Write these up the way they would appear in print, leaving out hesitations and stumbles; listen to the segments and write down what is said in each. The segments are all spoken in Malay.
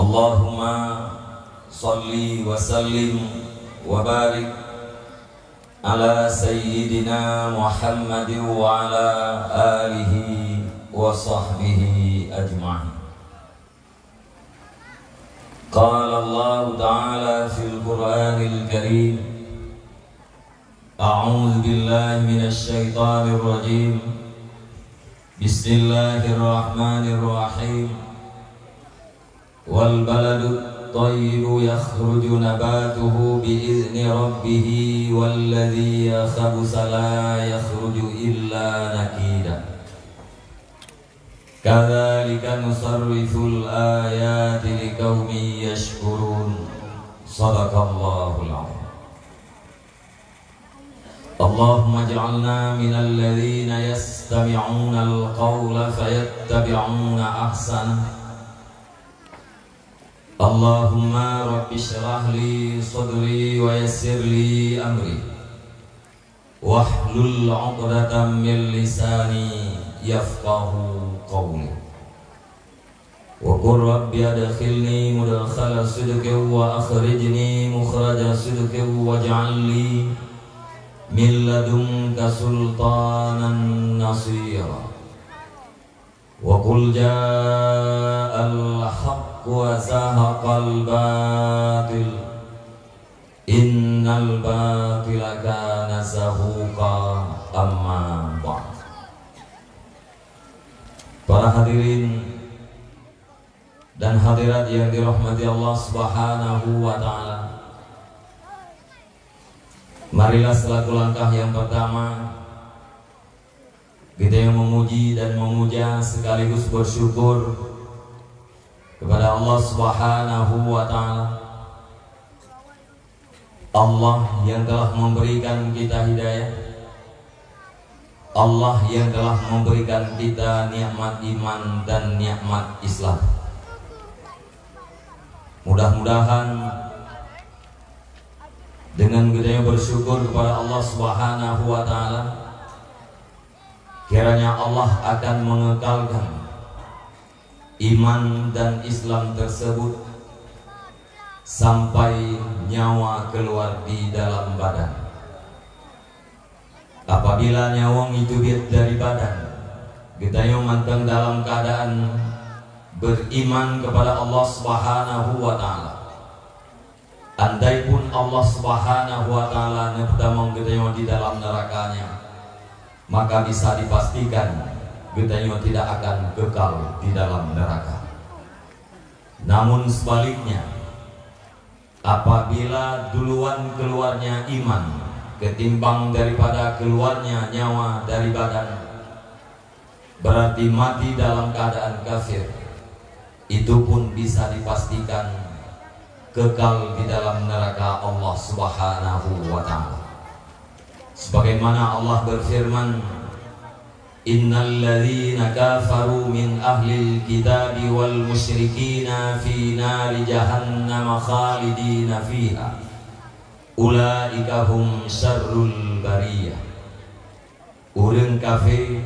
Allahumma salli wa sallim wa barik ala sayyidina Muhammad wa ala alihi wa sahbihi ajma'in. Qala Allah Ta'ala fil Qur'anil Karim, a'udzu billahi minasy syaithanir rajim. Bismillahirrahmanirrahim. Wal baladu tayyibu yakhruju nabatuhu bi'izni rabbih walladhi khabusa la yakhruju illa nakida. Kadzalika nusarriful ayati liqaumin yashkurun. Shadaqallahul 'azim. Allahumma ij'alna minal ladzina yastami'una al-qawla fayattabi'una ahsana. Allahumma rabbi shrah li sadri wa yassir li amri wahlul 'uqdatam min lisani yafqahu qawli wa qur rabbi adkhilni mudkhala sidqin wa akhrijni mukhraja sidqin waj'al li min ladunka sultanan nasira wa qul ja'al haqq wa zahaqal batil innal batila kana zahuqa amma ba'd. Para hadirin dan hadirat yang dirahmati Allah Subhanahu wa ta'ala, marilah selaku langkah yang pertama kita yang memuji dan memuja sekaligus bersyukur kepada Allah Subhanahu wa ta'ala, Allah yang telah memberikan kita hidayah, Allah yang telah memberikan kita nikmat iman dan nikmat Islam. Mudah-mudahan dengan kita bersyukur kepada Allah Subhanahu wa ta'ala, kiranya Allah akan mengekalkan iman dan Islam tersebut sampai nyawa keluar di dalam badan. Apabila nyawa itu dari badan, kita yang manteng dalam keadaan beriman kepada Allah Subhanahu wa ta'ala. Andai pun Allah Subhanahu wa ta'ala pertama kita yang di dalam nerakanya, maka bisa dipastikan kita tidak akan kekal di dalam neraka. Namun sebaliknya, apabila duluan keluarnya iman ketimbang daripada keluarnya nyawa dari badan, berarti mati dalam keadaan kafir, itu pun bisa dipastikan kekal di dalam neraka Allah Subhanahu wa ta'ala. Sebagaimana Allah berfirman, innal ladzina kafaru min ahlil kitabi wal musyrikina fi nari jahannam khalidina fiha ulaika hum syarrul bariyah. Urang kafir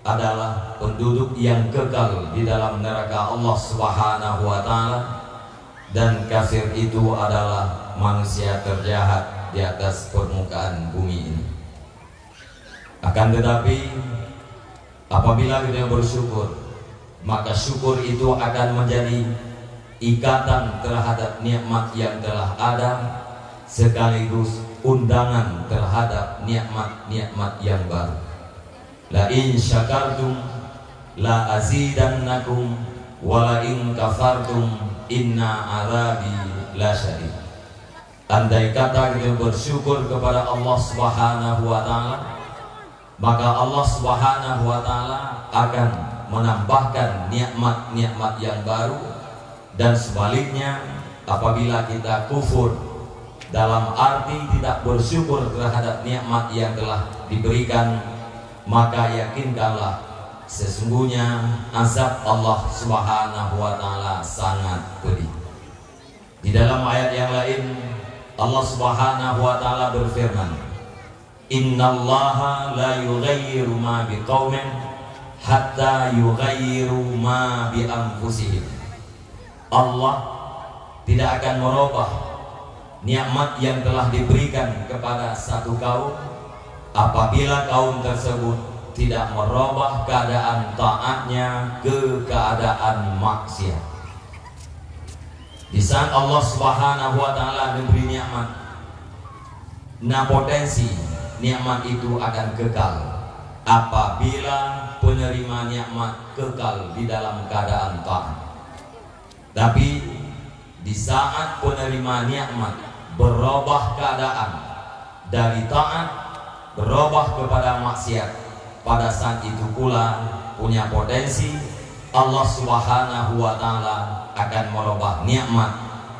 adalah penduduk yang kekal di dalam neraka Allah Subhanahu wa ta'ala, dan kafir itu adalah manusia terjahat di atas permukaan bumi ini. Akan tetapi apabila kita bersyukur, maka syukur itu akan menjadi ikatan terhadap nikmat yang telah ada, sekaligus undangan terhadap nikmat-nikmat yang baru. La in syakartum la azidannakum wa la in kafartum inna azabi la syadid. Andai kata kita bersyukur kepada Allah Subhanahu wa ta'ala, maka Allah Subhanahu wa ta'ala akan menambahkan nikmat-nikmat yang baru. Dan sebaliknya, apabila kita kufur dalam arti tidak bersyukur terhadap nikmat yang telah diberikan, maka yakinkanlah sesungguhnya azab Allah Subhanahu wa ta'ala sangat pedih. Di dalam ayat yang lain Allah Subhanahu wa ta'ala berfirman, innallaha la yughayyiru ma biqaumin hatta yughayyiru ma bi anfusihim. Allah tidak akan merubah nikmat yang telah diberikan kepada satu kaum apabila kaum tersebut tidak merubah keadaan taatnya ke keadaan maksiat. Di saat Allah Subhanahu wa taala memberi nikmat, nah potensi nikmat itu akan kekal apabila penerima nikmat kekal di dalam keadaan taat. Tapi di saat penerima nikmat berubah keadaan dari taat berubah kepada maksiat, pada saat itu pula punya potensi Allah Subhanahu wa taala akan merubah nikmat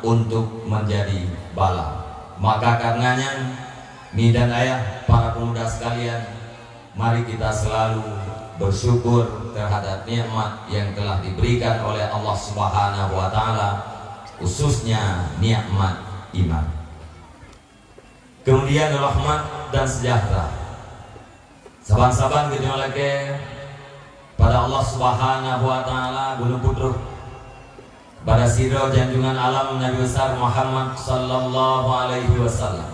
untuk menjadi bala. Maka karenanya mi dan ayah para pemuda sekalian, mari kita selalu bersyukur terhadap nikmat yang telah diberikan oleh Allah Subhanahu wa taala, khususnya nikmat iman. Kemudian rahmat dan sejahtera saban-saban kita lagi pada Allah Subhanahu wa taala gunung putruh pada sirah janjungan alam Nabi besar Muhammad sallallahu alaihi wasallam.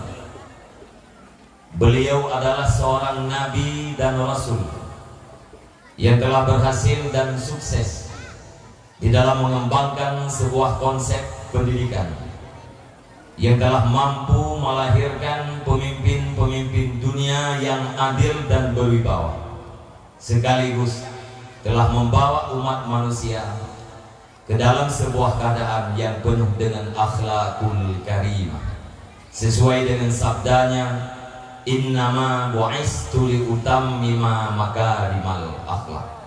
Beliau adalah seorang nabi dan rasul yang telah berhasil dan sukses di dalam mengembangkan sebuah konsep pendidikan yang telah mampu melahirkan pemimpin-pemimpin dunia yang adil dan berwibawa, sekaligus telah membawa umat manusia ke dalam sebuah keadaan yang penuh dengan akhlakul karimah, sesuai dengan sabdanya, innama bu'istu liutammima makarimal akhlak.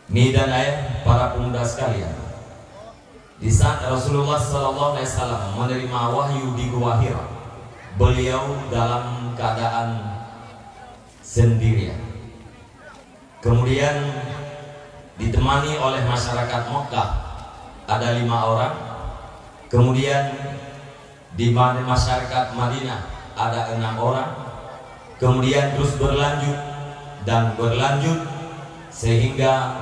Ini dan ayah para pemuda sekalian, di saat Rasulullah SAW menerima wahyu di Gua Hira, beliau dalam keadaan sendirian. Kemudian ditemani oleh masyarakat Mekah ada 5 orang. Kemudian di masyarakat Madinah ada 6 orang. Kemudian terus berlanjut dan berlanjut sehingga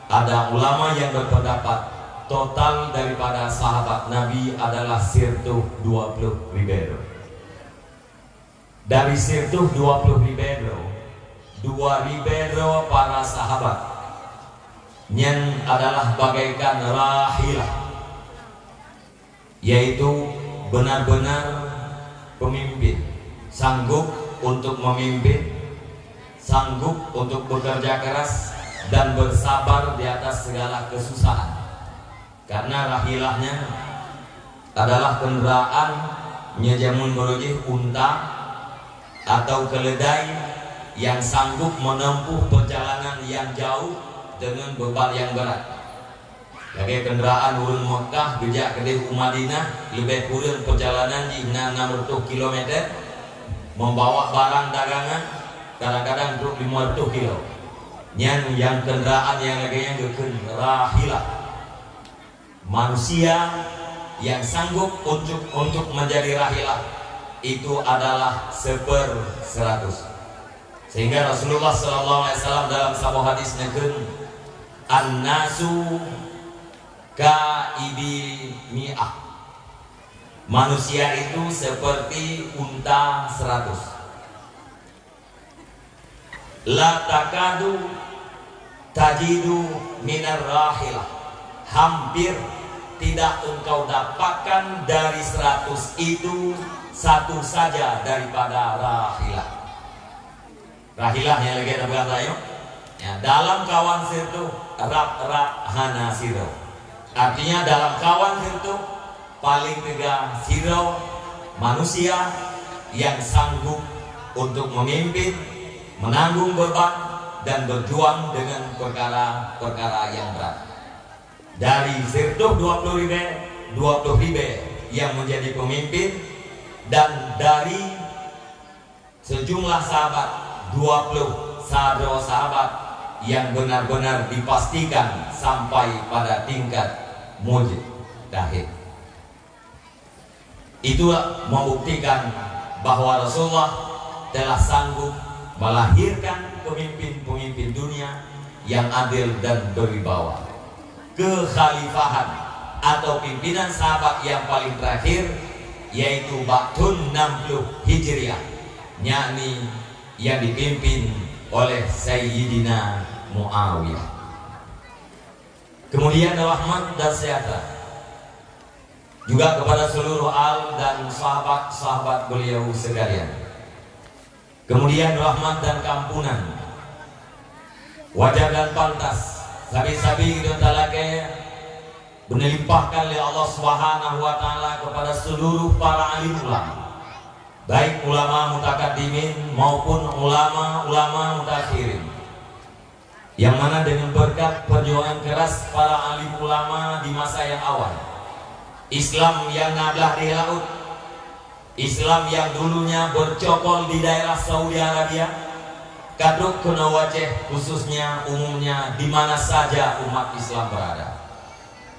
ada ulama yang berpendapat total daripada sahabat Nabi adalah 120 ribu. Dari 120 ribu, 2 ribu para sahabat yang adalah bagaikan rahilah, yaitu benar-benar pemimpin, sanggup untuk memimpin, sanggup untuk bekerja keras dan bersabar di atas segala kesusahan. Karena rahilahnya adalah kendaraan nyejamun berujih unta atau keledai yang sanggup menempuh perjalanan yang jauh dengan beban yang berat. Jadi kendaraan urun Mekah gejak ke Madinah lebih kurang perjalanan di 60 km, membawa barang dagangan kadang-kadang untuk 50 kilo. Yang kendaraan yang lagi yang rahilah, manusia yang sanggup untuk menjadi rahilah itu adalah 1/100. Sehingga Rasulullah SAW dalam sebuah hadis nyebut an-nasu ka'ibi mi'ah, manusia itu seperti unta 100. La takadu tajidu minar rahilah, hampir tidak engkau dapatkan dari 100 itu satu saja daripada rahilah. Rahilah yang lagi ada berkata yuk ya, dalam kawan sirtu rap hana siro, artinya dalam kawan sirtu paling tegak siro, manusia yang sanggup untuk memimpin, menanggung beban dan berjuang dengan perkara-perkara yang berat. Dari sirtu 20 ribu yang menjadi pemimpin, dan dari sejumlah sahabat 20 sahabat yang benar-benar dipastikan sampai pada tingkat mujtahid. Itulah membuktikan bahwa Rasulullah telah sanggup melahirkan pemimpin-pemimpin dunia yang adil dan berwibawa. Kekhalifahan atau pimpinan sahabat yang paling terakhir, yaitu Ba'dun 60 Hijriah, yakni yang dipimpin oleh Sayyidina Muawiyah. Kemudian rahmat dan sejahtera juga kepada seluruh al dan sahabat-sahabat beliau sekalian. Kemudian rahmat dan keampunan, wajar dan pantas sabi-sabi kita talake dilimpahkan oleh Allah Subhanahu wa taala kepada seluruh para alim ulama, baik ulama mutakaddimin maupun ulama mutakhirin, yang mana dengan berkat perjuangan keras para alim ulama di masa yang awal, Islam yang nablah di laut, Islam yang dulunya bercokol di daerah Saudi Arabia, kaduk kena wajah khususnya umumnya di mana saja umat Islam berada.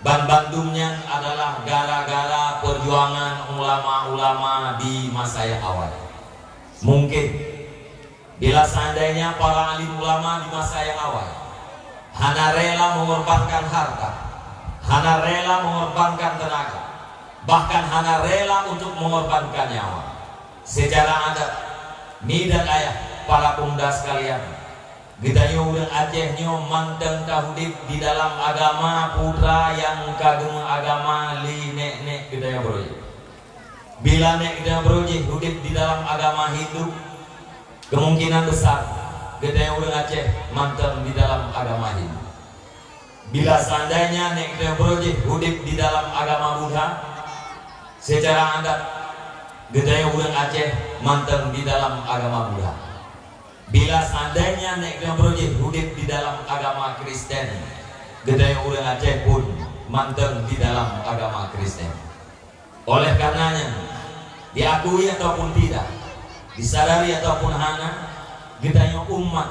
Bandungnya adalah gara-gara perjuangan ulama-ulama di masa yang awal. Mungkin bila seandainya para alim ulama di masa yang awal hana rela mengorbankan harta, hana rela mengorbankan tenaga, bahkan hana rela untuk mengorbankan nyawa, secara adat ni dan ayah para pemuda sekalian, kita udah Aceh nyo manteng kahudip di dalam agama putra yang kagum agama li nek kita yang beroji. Bila nek kita beroji hudip di dalam agama Hindu, kemungkinan besar kita yang udah Aceh manteng di dalam agama Hindu. Bila seandainya nek kita beroji hudip di dalam agama Buddha, secara adat kita yang udah Aceh manteng di dalam agama Buddha. Bila seandainya nek beroji hudip di dalam agama Kristen, gedaya urang Aceh pun manteng di dalam agama Kristen. Oleh karenanya, diakui ataupun tidak, disadari ataupun hana, gedaya umat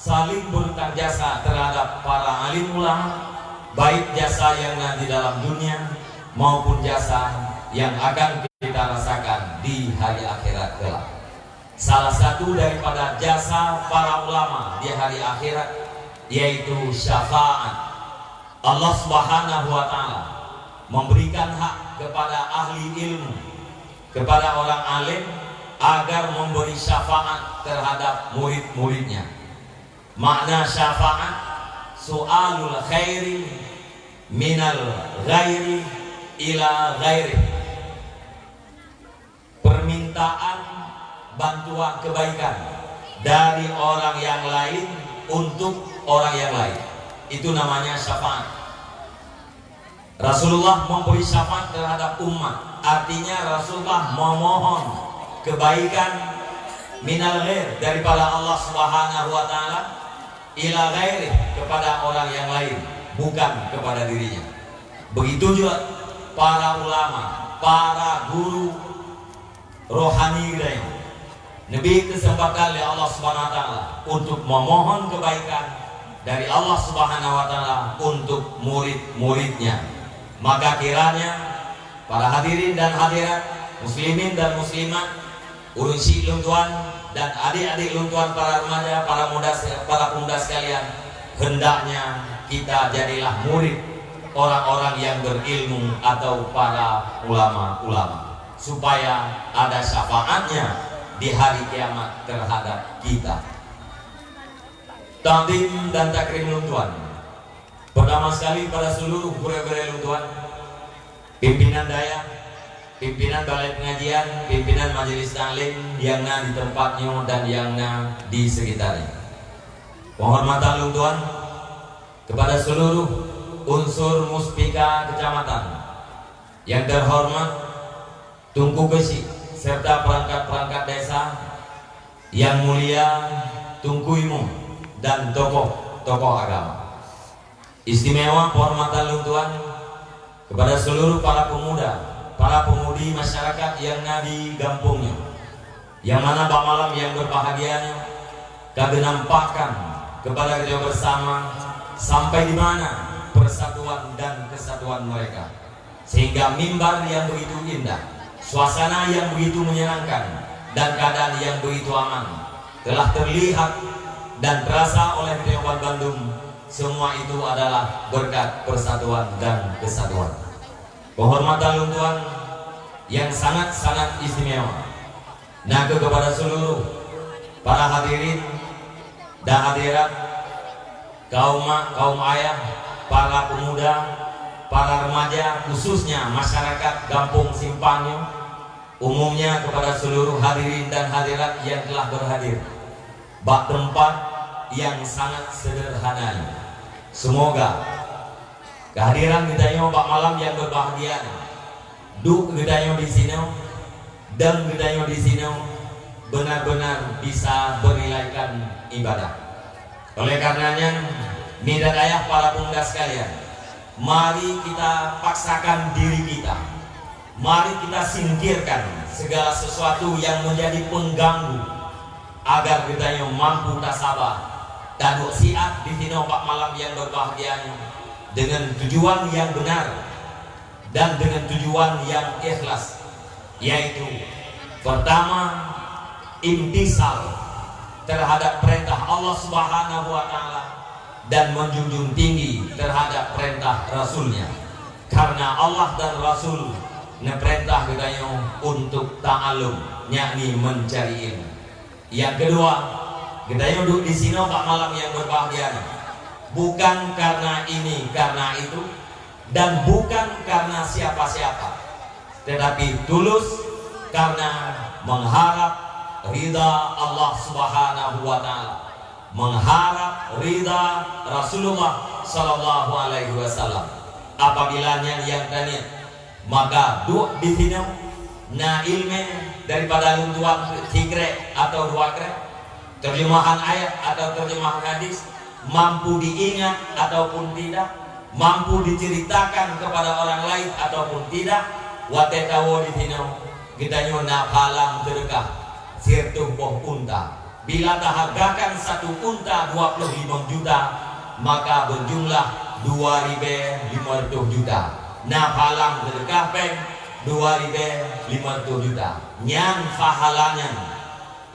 saling berutang jasa terhadap para alim ulama, baik jasa yang di dalam dunia maupun jasa yang akan kita rasakan di hari akhirat kelak. Salah satu daripada jasa para ulama di hari akhirat yaitu syafaat. Allah Subhanahu wa taala memberikan hak kepada ahli ilmu, kepada orang alim agar memberi syafaat terhadap murid-muridnya. Makna syafaat su'alul khairi minal ghairi ila ghairi, permintaan bantuan kebaikan dari orang yang lain untuk orang yang lain, itu namanya syafaat. Rasulullah memberi syafaat terhadap umat, artinya Rasulullah memohon kebaikan minal ghair daripada Allah Subhanahu wa taala ila ghairi kepada orang yang lain, bukan kepada dirinya. Begitu juga para ulama, para guru rohani lain, Nabi kesempatan oleh Allah Subhanahu wa taala untuk memohon kebaikan dari Allah Subhanahu wa taala untuk murid-muridnya. Maka kiranya para hadirin dan hadirat, muslimin dan muslimat, ulun si luntuan dan adik-adik luntuan, para remaja, para pemuda sekalian, hendaknya kita jadilah murid orang-orang yang berilmu atau para ulama-ulama, supaya ada syafaatnya di hari kiamat terhadap kita. Takdim dan takrim luntuan, pertama sekali pada seluruh pura-pura luntuan, pimpinan daya, pimpinan balai pengajian, pimpinan majelis taklim yang di tempatnya dan yang di sekitarnya. Penghormatan luntuan kepada seluruh unsur muspika kecamatan yang terhormat, Tungku Gesi serta perangkat-perangkat desa yang mulia, Tungku Imum dan tokoh-tokoh agama. Istimewa penghormatan luntuan kepada seluruh para pemuda, para pemudi masyarakat yang di kampungnya, yang mana bak malam yang berbahagianya kami nampakkan kepada kita bersama sampai di mana persatuan dan kesatuan mereka, sehingga mimbar yang begitu indah, suasana yang begitu menyenangkan, dan keadaan yang begitu aman telah terlihat dan terasa oleh Dewan Bandung. Semua itu adalah berkat persatuan dan kesatuan. Penghormatan luntuan yang sangat-sangat istimewa. Nah, kepada seluruh para hadirin dan hadirat, kaum ayah, para pemuda, para remaja, khususnya masyarakat Kampung Simpanyo, umumnya kepada seluruh hadirin dan hadirat yang telah berhadir bak tempat yang sangat sederhana ini. Semoga kehadiran kita ini bak malam yang berbahagia, duk kita di sini dan kita di sini benar-benar bisa bernilaikan ibadah. Oleh karenanya, mi dan ayah para pemuda sekalian, mari kita paksakan diri kita. Mari kita singkirkan segala sesuatu yang menjadi pengganggu agar kita yang mampu tasabah dan siat di sini pak malam yang berbahagia dengan tujuan yang benar dan dengan tujuan yang ikhlas, yaitu pertama, imtisal terhadap perintah Allah Subhanahu wa Ta'ala dan menjunjung tinggi terhadap perintah Rasulnya, karena Allah dan Rasul perintah kita untuk ta'alum, yakni mencari ilmu. Yang kedua, kita duduk di sini pak malam yang berbahagia bukan karena ini karena itu dan bukan karena siapa-siapa, tetapi tulus karena mengharap ridha Allah Subhanahu wa Ta'ala, mengharap ridha Rasulullah Sallallahu Alaihi Wasallam. Apabila yang tanya, maka duduk di sini na ilmu daripada luntuan tikre atau duakre, terjemahan ayat atau terjemahan hadis, mampu diingat ataupun tidak, mampu diceritakan kepada orang lain ataupun tidak, watetawo di sini kita nyona palang sedekah sirtuh boh unta. Bila hargakan satu unta 25 juta, maka berjumlah 2.500 juta. Nah palang sedekah peng 2.500 juta. Nyang pahalanya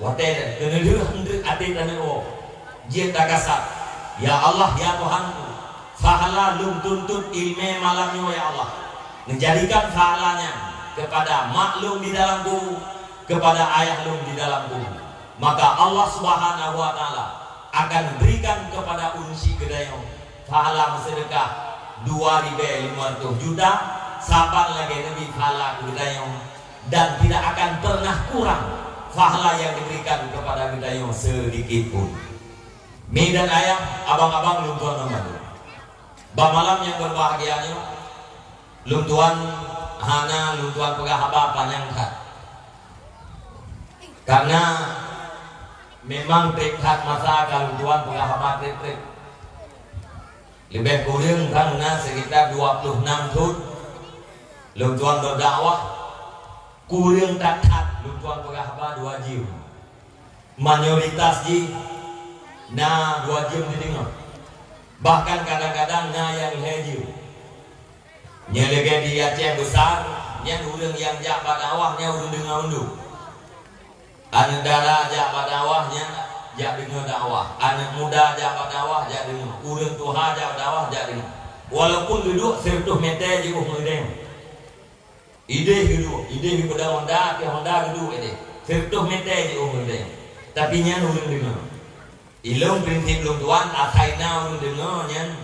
wate tenelu hundred ate taneo dia takasat. Ya Allah ya Tuhanku, pahala lum tuntut ilmu malamnya ya Allah, menjadikan pahalanya kepada maklum di dalam bumi, kepada ayah lum di dalam bumi, maka Allah Subhanahu wa Ta'ala akan berikan kepada unsi gedayo pahala sedekah 2.500 juta, sabar lagi lebih pahala gedayo, dan tidak akan pernah kurang pahala yang diberikan kepada gedayo sedikit pun. Mi dan ayah, abang-abang luntuan membantu malam yang berbahagianya, luntuan hana luntuan pegahaba panjangkat, karena memang trekhat masa kalau luntuan pegahaba trek lebih kurang karena sekitar 26 tahun luntuan berdakwah, kurang takhat luntuan pegahaba 2 jam, mayoritas ji na 2 jam didengar, bahkan kadang-kadang na yang hejir nyelege di Aceh besar, yang urang yang jak badawahnya urang dengar unduh, anak dara jak badawahnya jak dengar dakwah, anak muda jak badawah jak dengar, urang tuha jak dakwah jak dengar, walaupun duduk 100 meter je ngedeng ide duduk ide pada Honda duduk ide 100 meter je ngedeng, tapi nya urang dengar ilung prinsip luntuan asaina urang dengar nya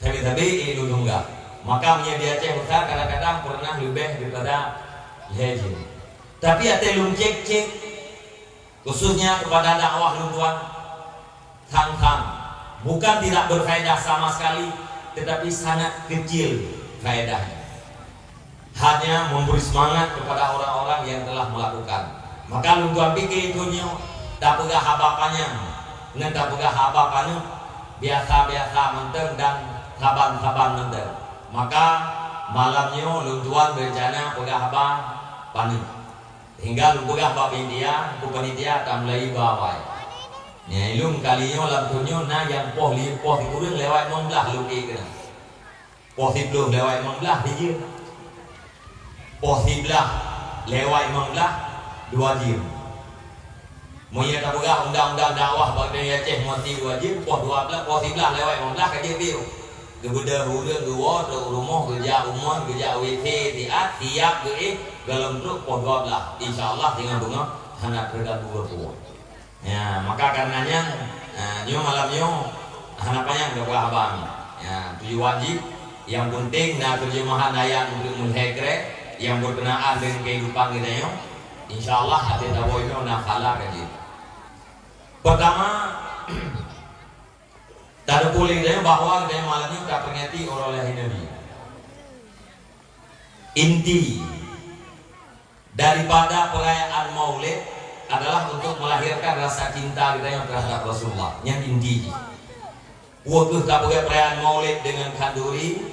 tapi ilung enggak. Maka dia Aceh besar kadang-kadang pernah lebih daripada hejir. Tapi ada cek khususnya kepada dakwah luntuan tang bukan tidak berfaedah sama sekali, tetapi sangat kecil faedahnya, hanya memberi semangat kepada orang-orang yang telah melakukan. Maka luntuan pikir itu tak pegah apa-apanya, dengan tak pegah apa-apanya, biasa-biasa menteng dan saban-saban menteng. Maka malamnya luntuan berencana pegah apa panik, hingga pegah apa India panitia akan mulai bawai nyelum kalinya lampunya na yang poh kurang lewat membelah luki kena poh belum lewat membelah dijir poh belah lewat membelah 2 jam. Moya tak pegah undang-undang dakwah bagi Aceh mesti 2 jam, poh 12 poh belah lewat membelah kaje biru Kemudian huruf dua tu rumah kerja umur kerja WT tiap tiap ke dalam truk pohon lah. InsyaAllah dengan bunga hendak kerja dua. Ya maka karenanya nyo malam nyo hanapannya udah abang. Ya tujuh wajib yang penting na terjemahan ayat untuk mulhekre yang berkenaan dengan kehidupan kita nyo. InsyaAllah hati tahu itu nak kalah kaji. Pertama tak boleh dia bahwa dia malam ini tak peringati oleh Nabi. Inti daripada perayaan Maulid adalah untuk melahirkan rasa cinta kita yang terhadap Rasulullah. Yang inti. Waktu tak boleh perayaan Maulid dengan kanduri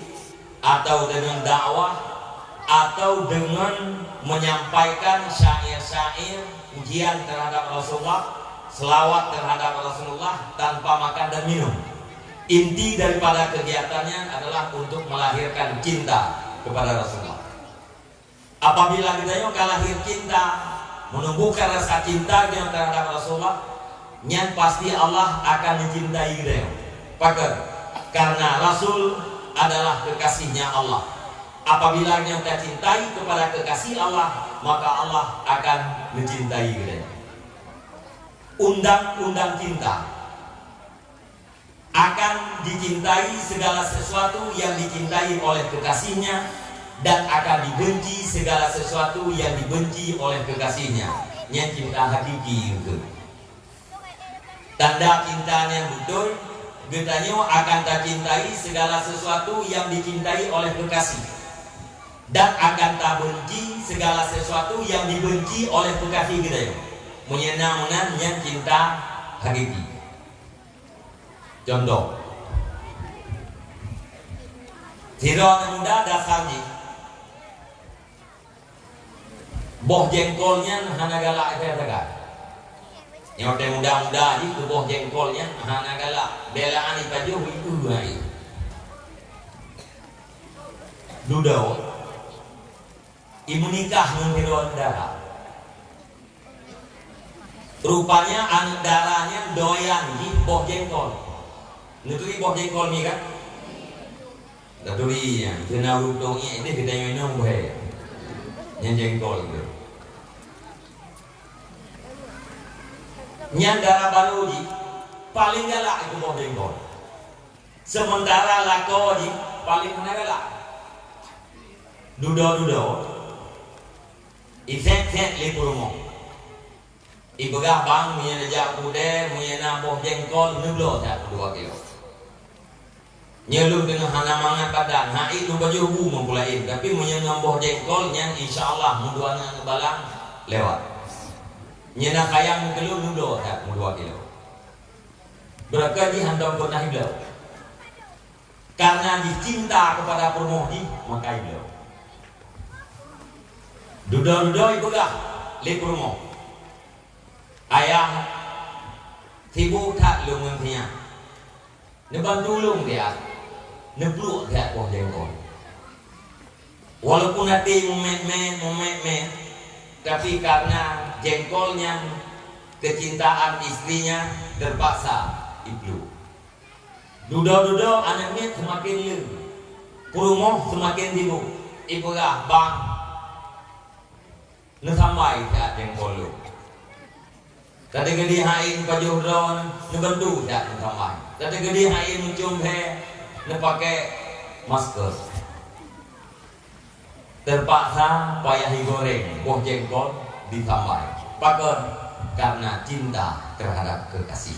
atau dengan dakwah atau dengan menyampaikan syair-syair ujian terhadap Rasulullah, selawat terhadap Rasulullah tanpa makan dan minum. Inti daripada kegiatannya adalah untuk melahirkan cinta kepada Rasulullah. Apabila kita yang lahir cinta, menumbuhkan rasa cinta yang terhadap Rasulullah, yang pasti Allah akan mencintai kita. Pakar, karena Rasul adalah kekasihnya Allah. Apabila yang kita cintai kepada kekasih Allah, maka Allah akan mencintai kita. Undang-undang cinta akan dicintai segala sesuatu yang dicintai oleh kekasihnya dan akan dibenci segala sesuatu yang dibenci oleh kekasihnya. Yang cinta hakiki itu. Tanda cintanya betul, getanya akan tak cintai segala sesuatu yang dicintai oleh kekasih dan akan tak benci segala sesuatu yang dibenci oleh kekasih kita. Menyenangkan yang cinta hakiki. Contoh, Tiro muda dasarnya boh jengkolnya hana galak saya tegak. Yang muda-muda itu boh jengkolnya hana galak. Belaan ipajuh itu dua itu. Dudau, ibu nikah dengan Tiro darah. Rupanya anak darahnya doyan di boh jengkol. Nuturi boh jengkol ni kan? Nuturi yang kena rutungnya ini kita minum boleh. Yang jengkol itu. Yang darah baru di paling galak itu boh jengkol. Sementara lako di paling mana galak? Dudo. Isek lipurmo. Ibegah bang punya nejak kuda, punya boh jengkol neblo tak 2 kilo. Nyeluk dengan hana mangat badan, hai itu baju hu mempulain, tapi punya boh jengkol yang insyaallah muduannya ngebalang lewat. Nyena kayang kelu neblo tak 2 kilo. Berapa di handong pernah iblo. Karena dicinta kepada permohi maka iblo. Dudo ibegah lipurmo. Ayah tibu tak lungan dia, nebantu lung dia, nebluk dia boh jengkol. Walaupun hati mumet, tapi karena jengkolnya kecintaan istrinya terpaksa iblu. Dudo anaknya semakin leng, purumoh semakin tibu. Ibu lah bang, nesambai dia jengkol lu. Tadi gede hain pajuh drone nebantu tak sampai. Tadi gede hain mencium he pakai masker. Terpaksa payah digoreng boh jengkol ditambai. Pakar karena cinta terhadap kekasih.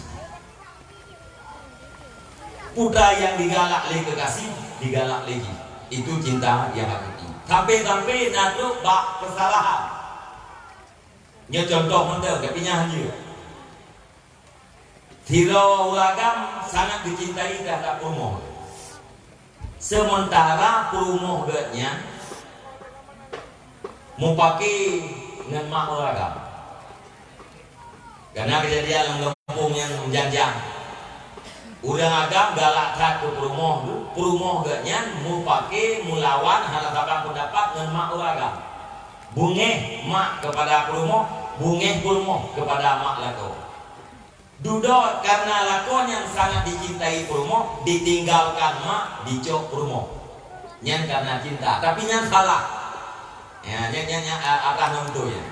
Putra yang digalak lagi kekasih digalak lagi. Itu cinta yang hakiki. Sampai naduk bak kesalahan. Như contoh mentah, tapi hanya Tiro Uragam sangat dicintai terhadap Purmoh. Sementara Purmoh getnya mau pakai dengan mak Uragam. Karena kejadian lengkapung yang menjanjang. Udah agam galak ke Purmoh getnya mau pakai melawan halapan pendapat dengan mak Uragam. Bungeh mak kepada Purmoh, bungeh Purmoh kepada mak lako. Duduk karena lakon yang sangat dicintai promo, ditinggalkan mak dicok promo. Nyan karena cinta, tapi nyan salah. Ya, nyan akan nonton ya.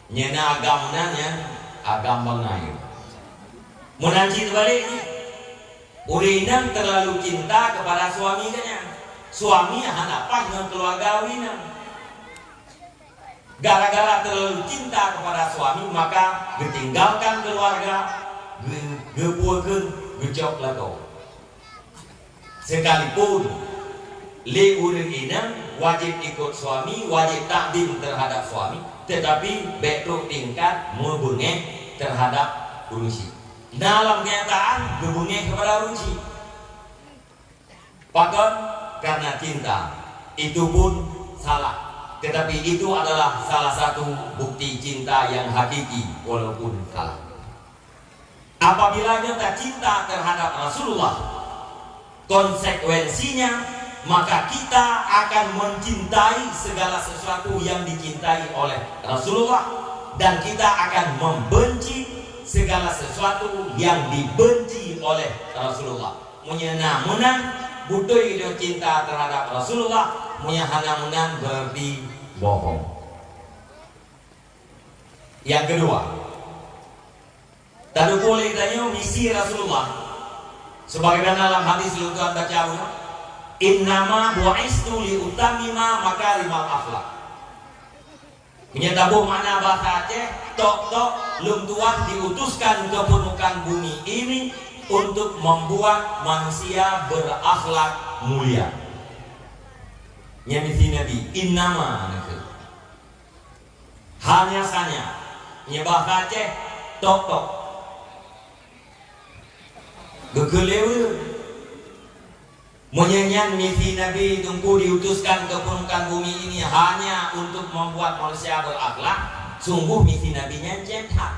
Nyena agam nyan agam mengayu. Menanci balik ni. Urinang terlalu cinta kepada suaminya. Suami hanapah dengan keluarga urinang. Gara-gara terlalu cinta kepada suami, maka ditinggalkan keluarga, gepuakeun, gejok lagu. Sekalipun li urang inang wajib ikut suami, wajib takdim terhadap suami, tetapi betul tingkat membengek terhadap urusi. Dalam kenyataan gebengek kepada urusi. Pakon karena cinta itu pun salah, tetapi itu adalah salah satu bukti cinta yang hakiki walaupun salah. Apabila kita cinta terhadap Rasulullah, konsekuensinya maka kita akan mencintai segala sesuatu yang dicintai oleh Rasulullah, dan kita akan membenci segala sesuatu yang dibenci oleh Rasulullah. Menang butuh itu cinta terhadap Rasulullah, menang berarti bohong. Yang kedua, tadi boleh tanya misi Rasulullah, sebagaimana dalam hadis lu Tuhan baca, innama bu'istu li utamima makarimal akhlak. Menyatabuh mana bahasa Aceh, tok lum Tuhan diutuskan ke permukaan bumi ini untuk membuat manusia berakhlak mulia. Nyamisi Nabi innama hanya sanya bahasa Aceh tok gegelewe menyanyian misi Nabi tunggu diutuskan ke permukaan bumi ini hanya untuk membuat manusia berakhlak. Sungguh misi Nabi-nya cetak.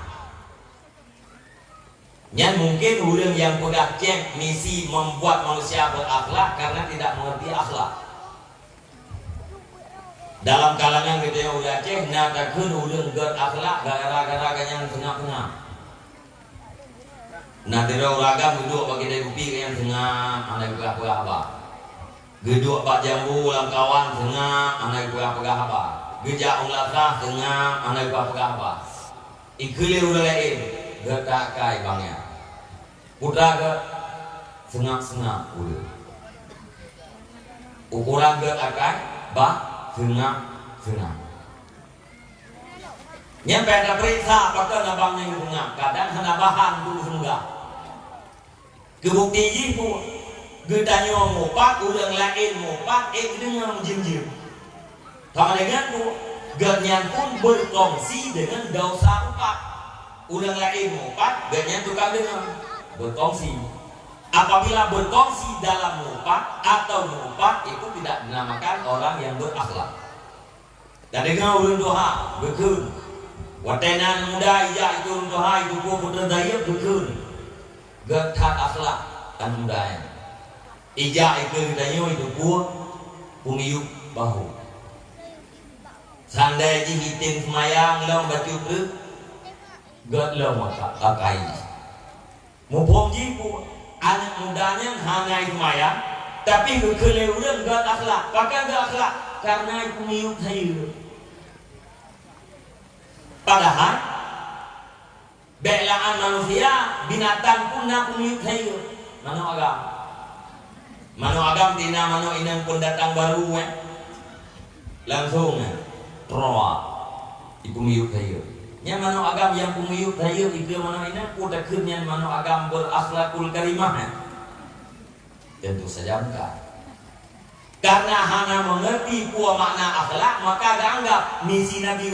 Yang mungkin orang yang sudah cek misi membuat manusia berakhlak karena tidak mengerti akhlak. Dalam kalangan kita yang udah cek, natakeun orang berakhlak gara-gara yang tengah-tengah. Nah, tidak ragam duduk bagi dari kopi yang tengah, anak pegah apa? Geduk pak jambu ulang kawan tengah, anak pegah apa? Gejak ulasah tengah, anak pegah apa? Ikuli udah lain, getak kai bangnya. Putra ke sengak udah. Ukuran getak kai, bah sengak. Nyampe ada periksa apakah nabangnya itu tengah. Kadang hana bahan dulu enggak. Kebukti jipu gedanya mopat, ulang lain mopat, dengan jim. Sama dengan tu, ganyan pun berkongsi dengan dosa upat. Ulang lain mopat, ganyan tukar dengan berkongsi. Apabila berkongsi dalam mopat atau mopat itu tidak dinamakan orang yang berakhlak. Dan dengan ulang doha, bekun. Watenan muda iya itu ulang doha itu gua putra daya bekun. Getat akhlak dan mudanya. Ija itu danyo itu gua pungiyuk bahu. Sandai ji hitin semayang long bacu tu gat long maka akai. Mupom ji ku anak mudanya hangai semayang tapi keleureun gat akhlak. Pakai gat akhlak karena pungiyuk hayu. Padahal belaan manusia binatang pun nak pungiyuk hayu. Mano agam tina mano inang pun datang baru langsung roa ipungiyuk hayu. Nya mano agam yang pungiyuk hayu itu mano inang pun dakeunya mano agam berakhlakul karimah. Tentu saja enggak. Karena hanya mengerti pua makna akhlak maka dianggap misi Nabi.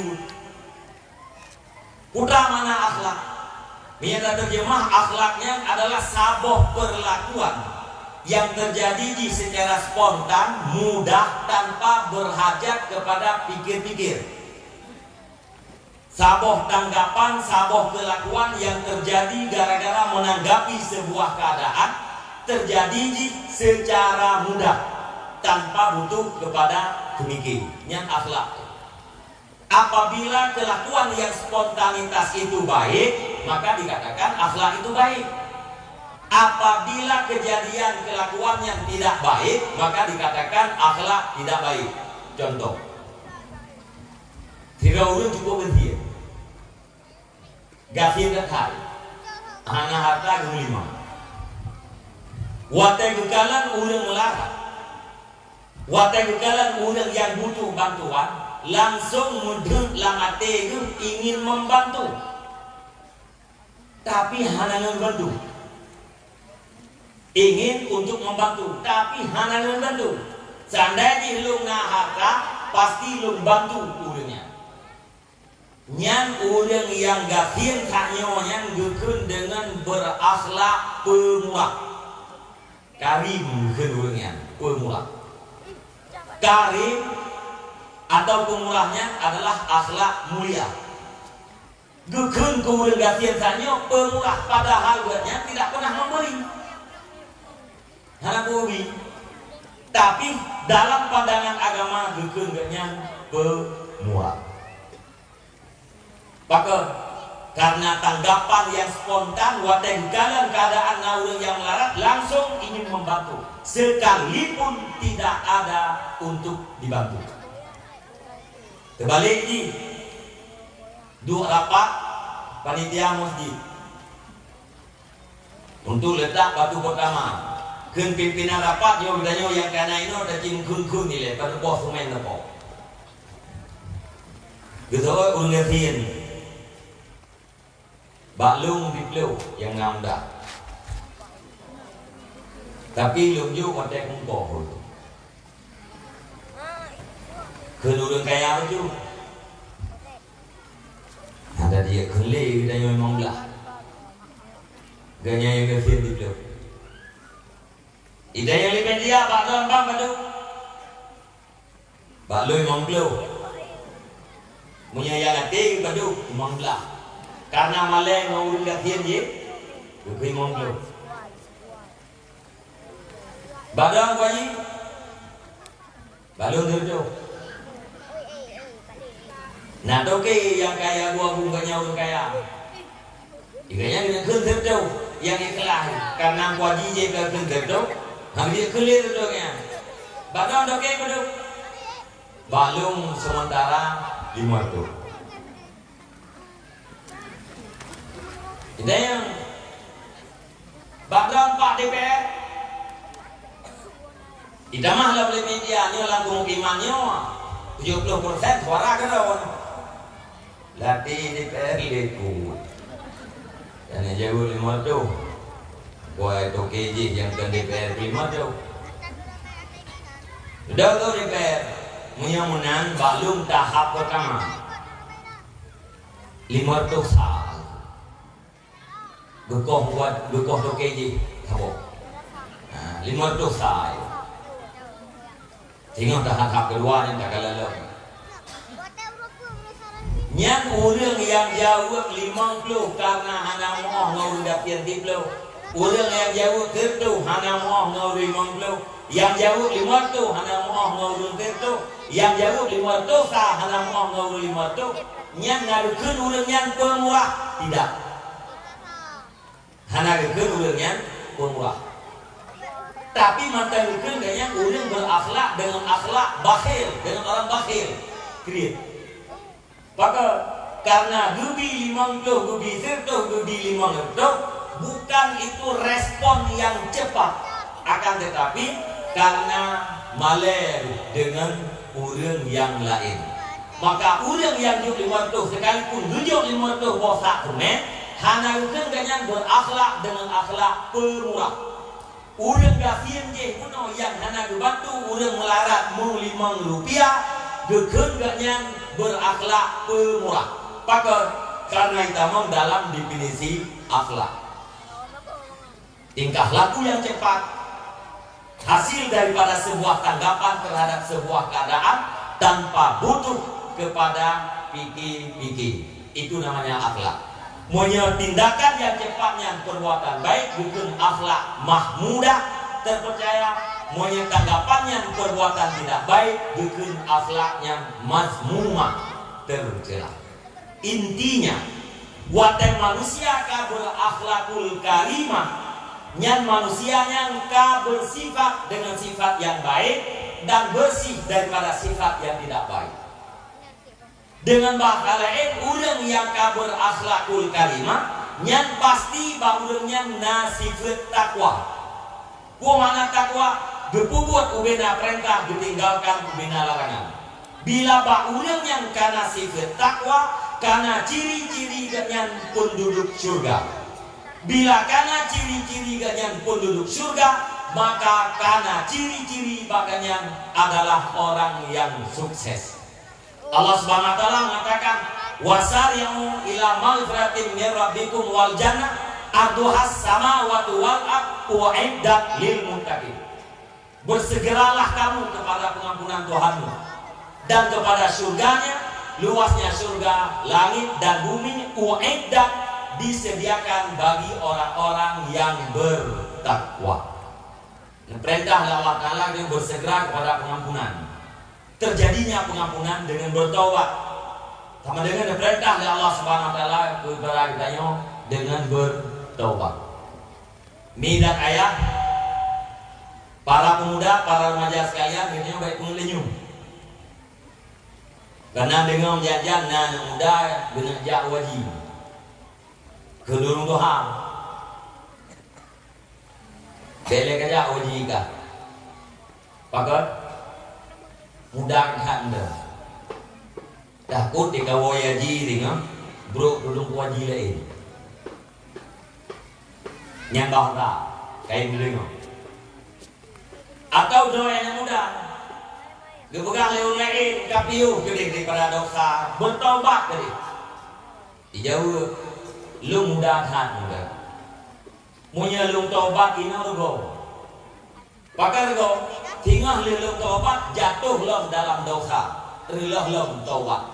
Putra mana akhlak? Minta terjemah akhlaknya adalah saboh perlakuan yang terjadi secara spontan, mudah, tanpa berhajat kepada pikir-pikir. Saboh tanggapan, saboh kelakuan yang terjadi gara-gara menanggapi sebuah keadaan terjadi secara mudah tanpa butuh kepada pemikir. Yang akhlak. Apabila kelakuan yang spontanitas itu baik, maka dikatakan akhlak itu baik. Apabila kejadian kelakuan yang tidak baik, maka dikatakan akhlak tidak baik. Contoh, tiga orang cukup berhenti, gafir dekat, anak harta lima, watai kekalan orang melarang, watai kekalan orang yang butuh bantuan, langsung mudeng lamate ingin membantu, tapi hanya membantu. Ingin untuk membantu, tapi hanya membantu. Seandainya lu harta, pasti lu bantu urangnya. Nyan urang yang gafir taknya yang gekun dengan berakhlak pemurah. Karim gekun urangnya, pemurah. Karim atau pemurahnya adalah akhlak mulia. Gekun ke urang gafir taknya pemurah, padahal buatnya tidak pernah memberi. Hana bumi, tapi dalam pandangan agama gekengnya pemurah. Maka karena tanggapan yang spontan, wadah dalam keadaan orang yang melarat langsung ingin membantu, sekalipun tidak ada untuk dibantu. Terbalik di dua rapat panitia masjid untuk letak batu pertama. Kun pimpinan rapat yo bidanyo yang kana ino da cim kun ni le pada bos main apa. Gitu urang ngertiin. Baklung dipleu yang ngamda. Tapi lung ju wadek mungko. Kun urang kaya ju. Ada dia kun le bidanyo mangla. Ganya yang ngertiin dipleu. Ida yang lebih dia Pak Don Bang Badu Pak Lui Mongklu punya yang hati Badu Mongkla karena malai ngurung gatian je Bukui Mongklu Badang Kwaji Balu Durjo nah toke yang kaya gua bunganya orang kaya iganya kena kentep jauh yang ikhlas karena Kwaji je ke kentep jauh dia clear duduknya. Badang doke beduk. Balung sementara 5 tu. Ini yang badang Pak DPR. Idamah lah oleh media ni dalam pemukimannya 70% suara kan lawan. Latih DPR lekut. Dan jauh 5 tu. Buat itu KJ yang ke DPR 5 tu. Sudah tu DPR menang balung tahap pertama 500 sal. Bekoh buat bekoh tu KJ habuk. 500 sal. Tengok tahap kedua yang tak kalah lagi. Yang orang yang jawab 50 karena hanya mau ngurus dapian diplo. Orang yang jauh tertu hanya mau ngurus 50, yang jauh 50 hanya mau ngurus tertu, yang jauh 50 hanya mau ngurus 50. Yang ngadukeun urang yang pemurah tidak. Hanya ngadukeun urang yang pemurah. Tapi mantan ngadukeun yang urang berakhlak dengan akhlak bakhil, dengan orang bakhil. Kriit. Maka karena gubi 50, gubi tertu, gubi 50 bukan itu respon yang cepat, akan tetapi karena maler dengan orang yang lain, maka orang yang juk 50 sekalipun juk 50 bosak kemen, hanya kenanya berakhlak dengan akhlak pemurah. Orang gafin je kuno yang hanya dibantu orang melarat mu 5 rupiah, kenanya berakhlak pemurah. Maka karena itu dalam definisi akhlak. Tingkah laku yang cepat hasil daripada sebuah tanggapan terhadap sebuah keadaan tanpa butuh kepada pikir-pikir. Itu namanya akhlak. Punya tindakan yang cepatnya perbuatan baik bukan akhlak mahmudah terpercaya. Punya tanggapan yang perbuatan tidak baik bukan akhlaknya mazmumah tercela. Intinya Wate manusia ka berakhlakul karimah, nyan manusia yang ka bersifat dengan sifat yang baik dan bersih daripada sifat yang tidak baik. Dengan bahasa lain, orang yang ka berakhlakul karimah, nyan pasti bahurangnya nasifat takwa. Ku mana takwa? Gepubut ubena perintah, ditinggalkan ubena larangan. Bila bahurang yang kana sifat takwa, karena ciri-ciri ganyan penduduk surga. Bila karena ciri-ciri ganyan penduduk surga, maka karena ciri-ciri baganyan adalah orang yang sukses. Allah Subhanahu wa taala mengatakan, wasari'u ila maghfiratin min rabbikum wal jannah arduhas samawati wal ardh u'iddat lil muttaqin. Bersegeralah kamu kepada pengampunan Tuhanmu dan kepada surganya, luasnya surga, langit dan bumi, u'iddat, disediakan bagi orang-orang yang bertakwa. Perintah Allah Ta'ala yang bersegera kepada pengampunan. Terjadinya pengampunan dengan bertaubat. Sama dengan perintah Allah Subhanahu wa taala kepada kita dengan bertaubat. Midat ayat para pemuda, para remaja sekalian, kita baik pengelinyu. Karena dengan jajan nan muda benar jak wajib. Kedurung Tuhan. Belek aja wajib ka. Pakat muda kan dah. Takut dikawal wajib dengan bro kedurung wajib lain. Nyambah tak kain belengok. Atau doa yang muda. Gepegang leun lain kapiu gede daripada dosa, bertobat gede. Dijauh lu mudahan muda. Munya lu tobat ina rugo. Pakar go tinggal lu tobat jatuh lom dalam dosa. Rilah lom tobat.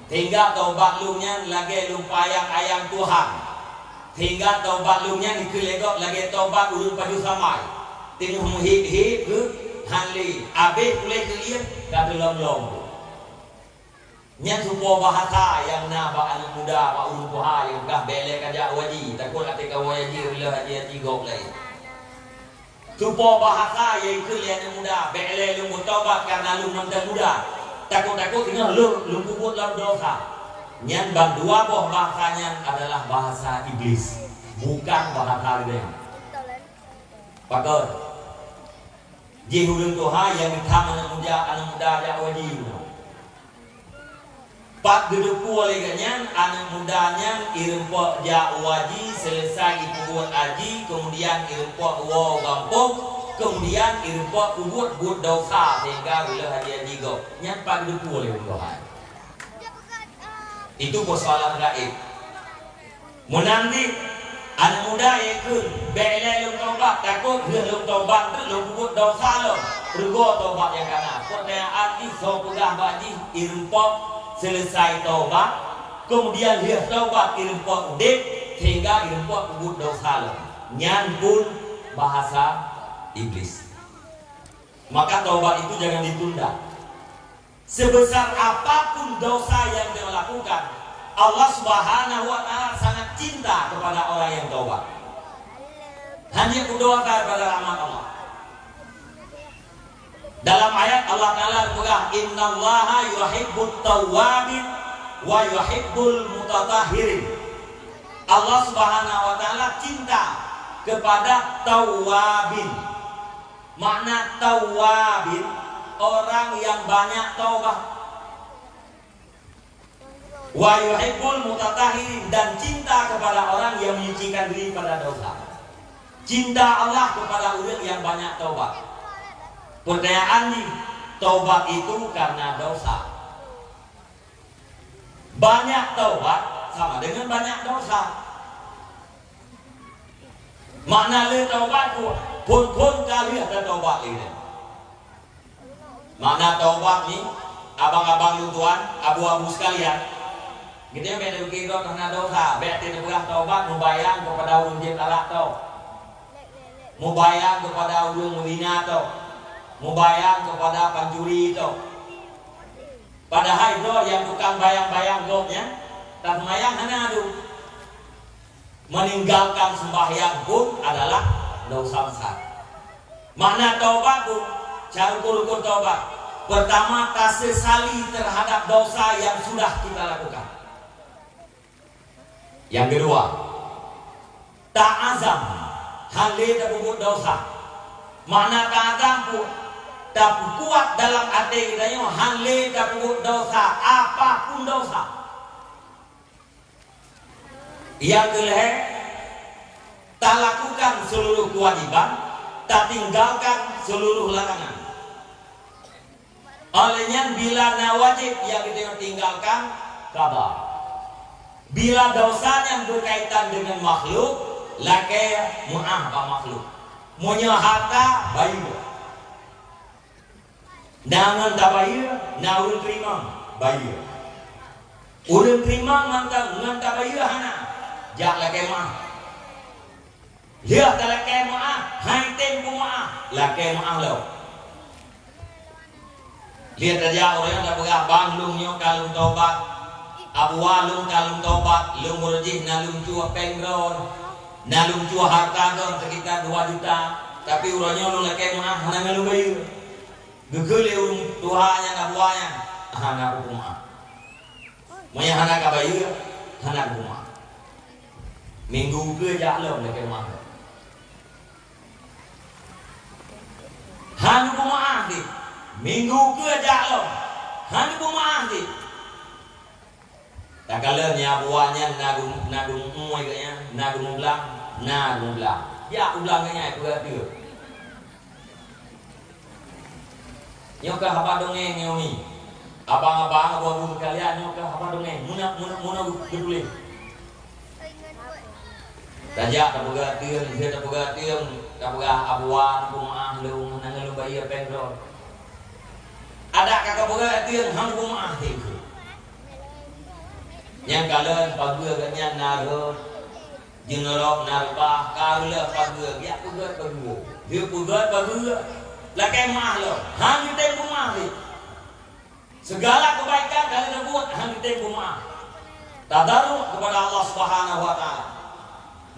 Hingga tobat lu nya lagi lu payang-ayang Tuhan. Hingga tobat lu nya dikelegok lagi tobat ulun padu samai. Tengah hip-hip ke hanli abe boleh kelihat kata lom-lom nya supo bahasa yang naba anak muda pak ulun puha yang kah belek aja waji takut ketika waji bila haji gok lain supo bahasa yang kelihat anak muda belek lu mutaubat karena lu mantan muda takut tinggal lu kubut lalu dosa nyan bang dua boh bahasanya adalah bahasa iblis bukan bahasa dia pakar jihulun Tuhan yang ditama anak muda jak wajib. Pak geduk oleh ganyan anak mudanya irempok jak wajib selesai ibuat aji kemudian irempok wow gampung kemudian irempok buat dosa sehingga bila haji go nyan pak geduk oleh Tuhan. Itu persoalan gaib. Menanti anak muda yang ke belai lu tobat takut lu tobat lu buat dosa lu rugo tobat yang kana pertanyaan iso pegah baji irempok selesai tobat kemudian dia tobat irempok dek sehingga irempok buat dosa lu nyan pun bahasa iblis. Maka tobat itu jangan ditunda. Sebesar apapun dosa yang dia lakukan, Allah Subhanahu wa taala sangat cinta kepada orang yang taubat. Hanya berdoa kepada rahmat Allah. Dalam ayat Allah Taala berkata, "Innallaha yuhibbut tawwabin wa yuhibbul mutatahhirin." Allah Subhanahu wa taala cinta kepada tawwabin. Makna tawwabin orang yang banyak taubat. Wa yuhibbul mutatahhirin dan cinta kepada orang yang menyucikan diri pada dosa. Cinta Allah kepada orang yang banyak taubat. Pertanyaan nih, taubat itu karena dosa. Banyak taubat sama dengan banyak dosa. Makna le taubat pun kali ada taubat ini. Makna taubat nih, abang-abang lu tuan, abu-abu sekalian. Kita beda kira karena dosa, beda tidak boleh taubat, membayang kepada ulun alak tau, membayang kepada ulun melina tau, membayang kepada pencuri tau. Padahal itu yang tukang bayang-bayang gopnya, tak mayang hana tu, meninggalkan sembahyang pun adalah dosa besar. Makna taubat pun, cara rukun taubat. Pertama, tak sesali terhadap dosa yang sudah kita lakukan. Yang kedua, tak azam hale tak buat dosa. Makna tak azam pun tak kuat dalam hati kita yang hale tak buat dosa, apapun dosa. Yang kedua, tak lakukan seluruh kewajiban, tak tinggalkan seluruh larangan. Olehnya bila nawajib yang kita tinggalkan kabar. Bila dosa yang berkaitan dengan makhluk, laki mu'ah ba makhluk. Munya harta bayu. Nangan tak bayu, na urang terima bayu. Urang terima ngan tak bayu hana. Jak laki mu'ah. Lihat tak laki mu'ah, hai tempo mu'ah, laki mu'ah lo. Lihat aja orang yang tak pegah bang lungnya kalau tobat, abu walung kalau tobat, lung murjih nalung cua pengron, nalung cua harta don sekitar 2 juta, tapi urangnya lu laki mah hana ngalung bayu, gegele urang tuanya nabuanya, hana kumah, moya hana kabayu, hana kumah, minggu ke jalom laki mah, hana kumah di. Minggu ke jalom, hanya kumah di. Tak kala nyabuanya nagum umai kaya, nagum ulang. Ya ulang kaya aku ada. Nyoka apa dongeng nyomi? Abang-abang abu kalian nyoka apa dongeng? Muna gedule. Tajak tak boga tiang, dia tak boga tiang, tak boga abuan kumah lung nangalung bayi pengro. Ada kakak boga tiang hang kumah itu. Yang kalian pagua ganyan naro, jengerok narpa, karula pagua, dia pagua, lakai mah lo, hang itu kumah itu. Segala kebaikan kalian buat hang itu kumah. Tadaruk kepada Allah Subhanahu Wa Taala,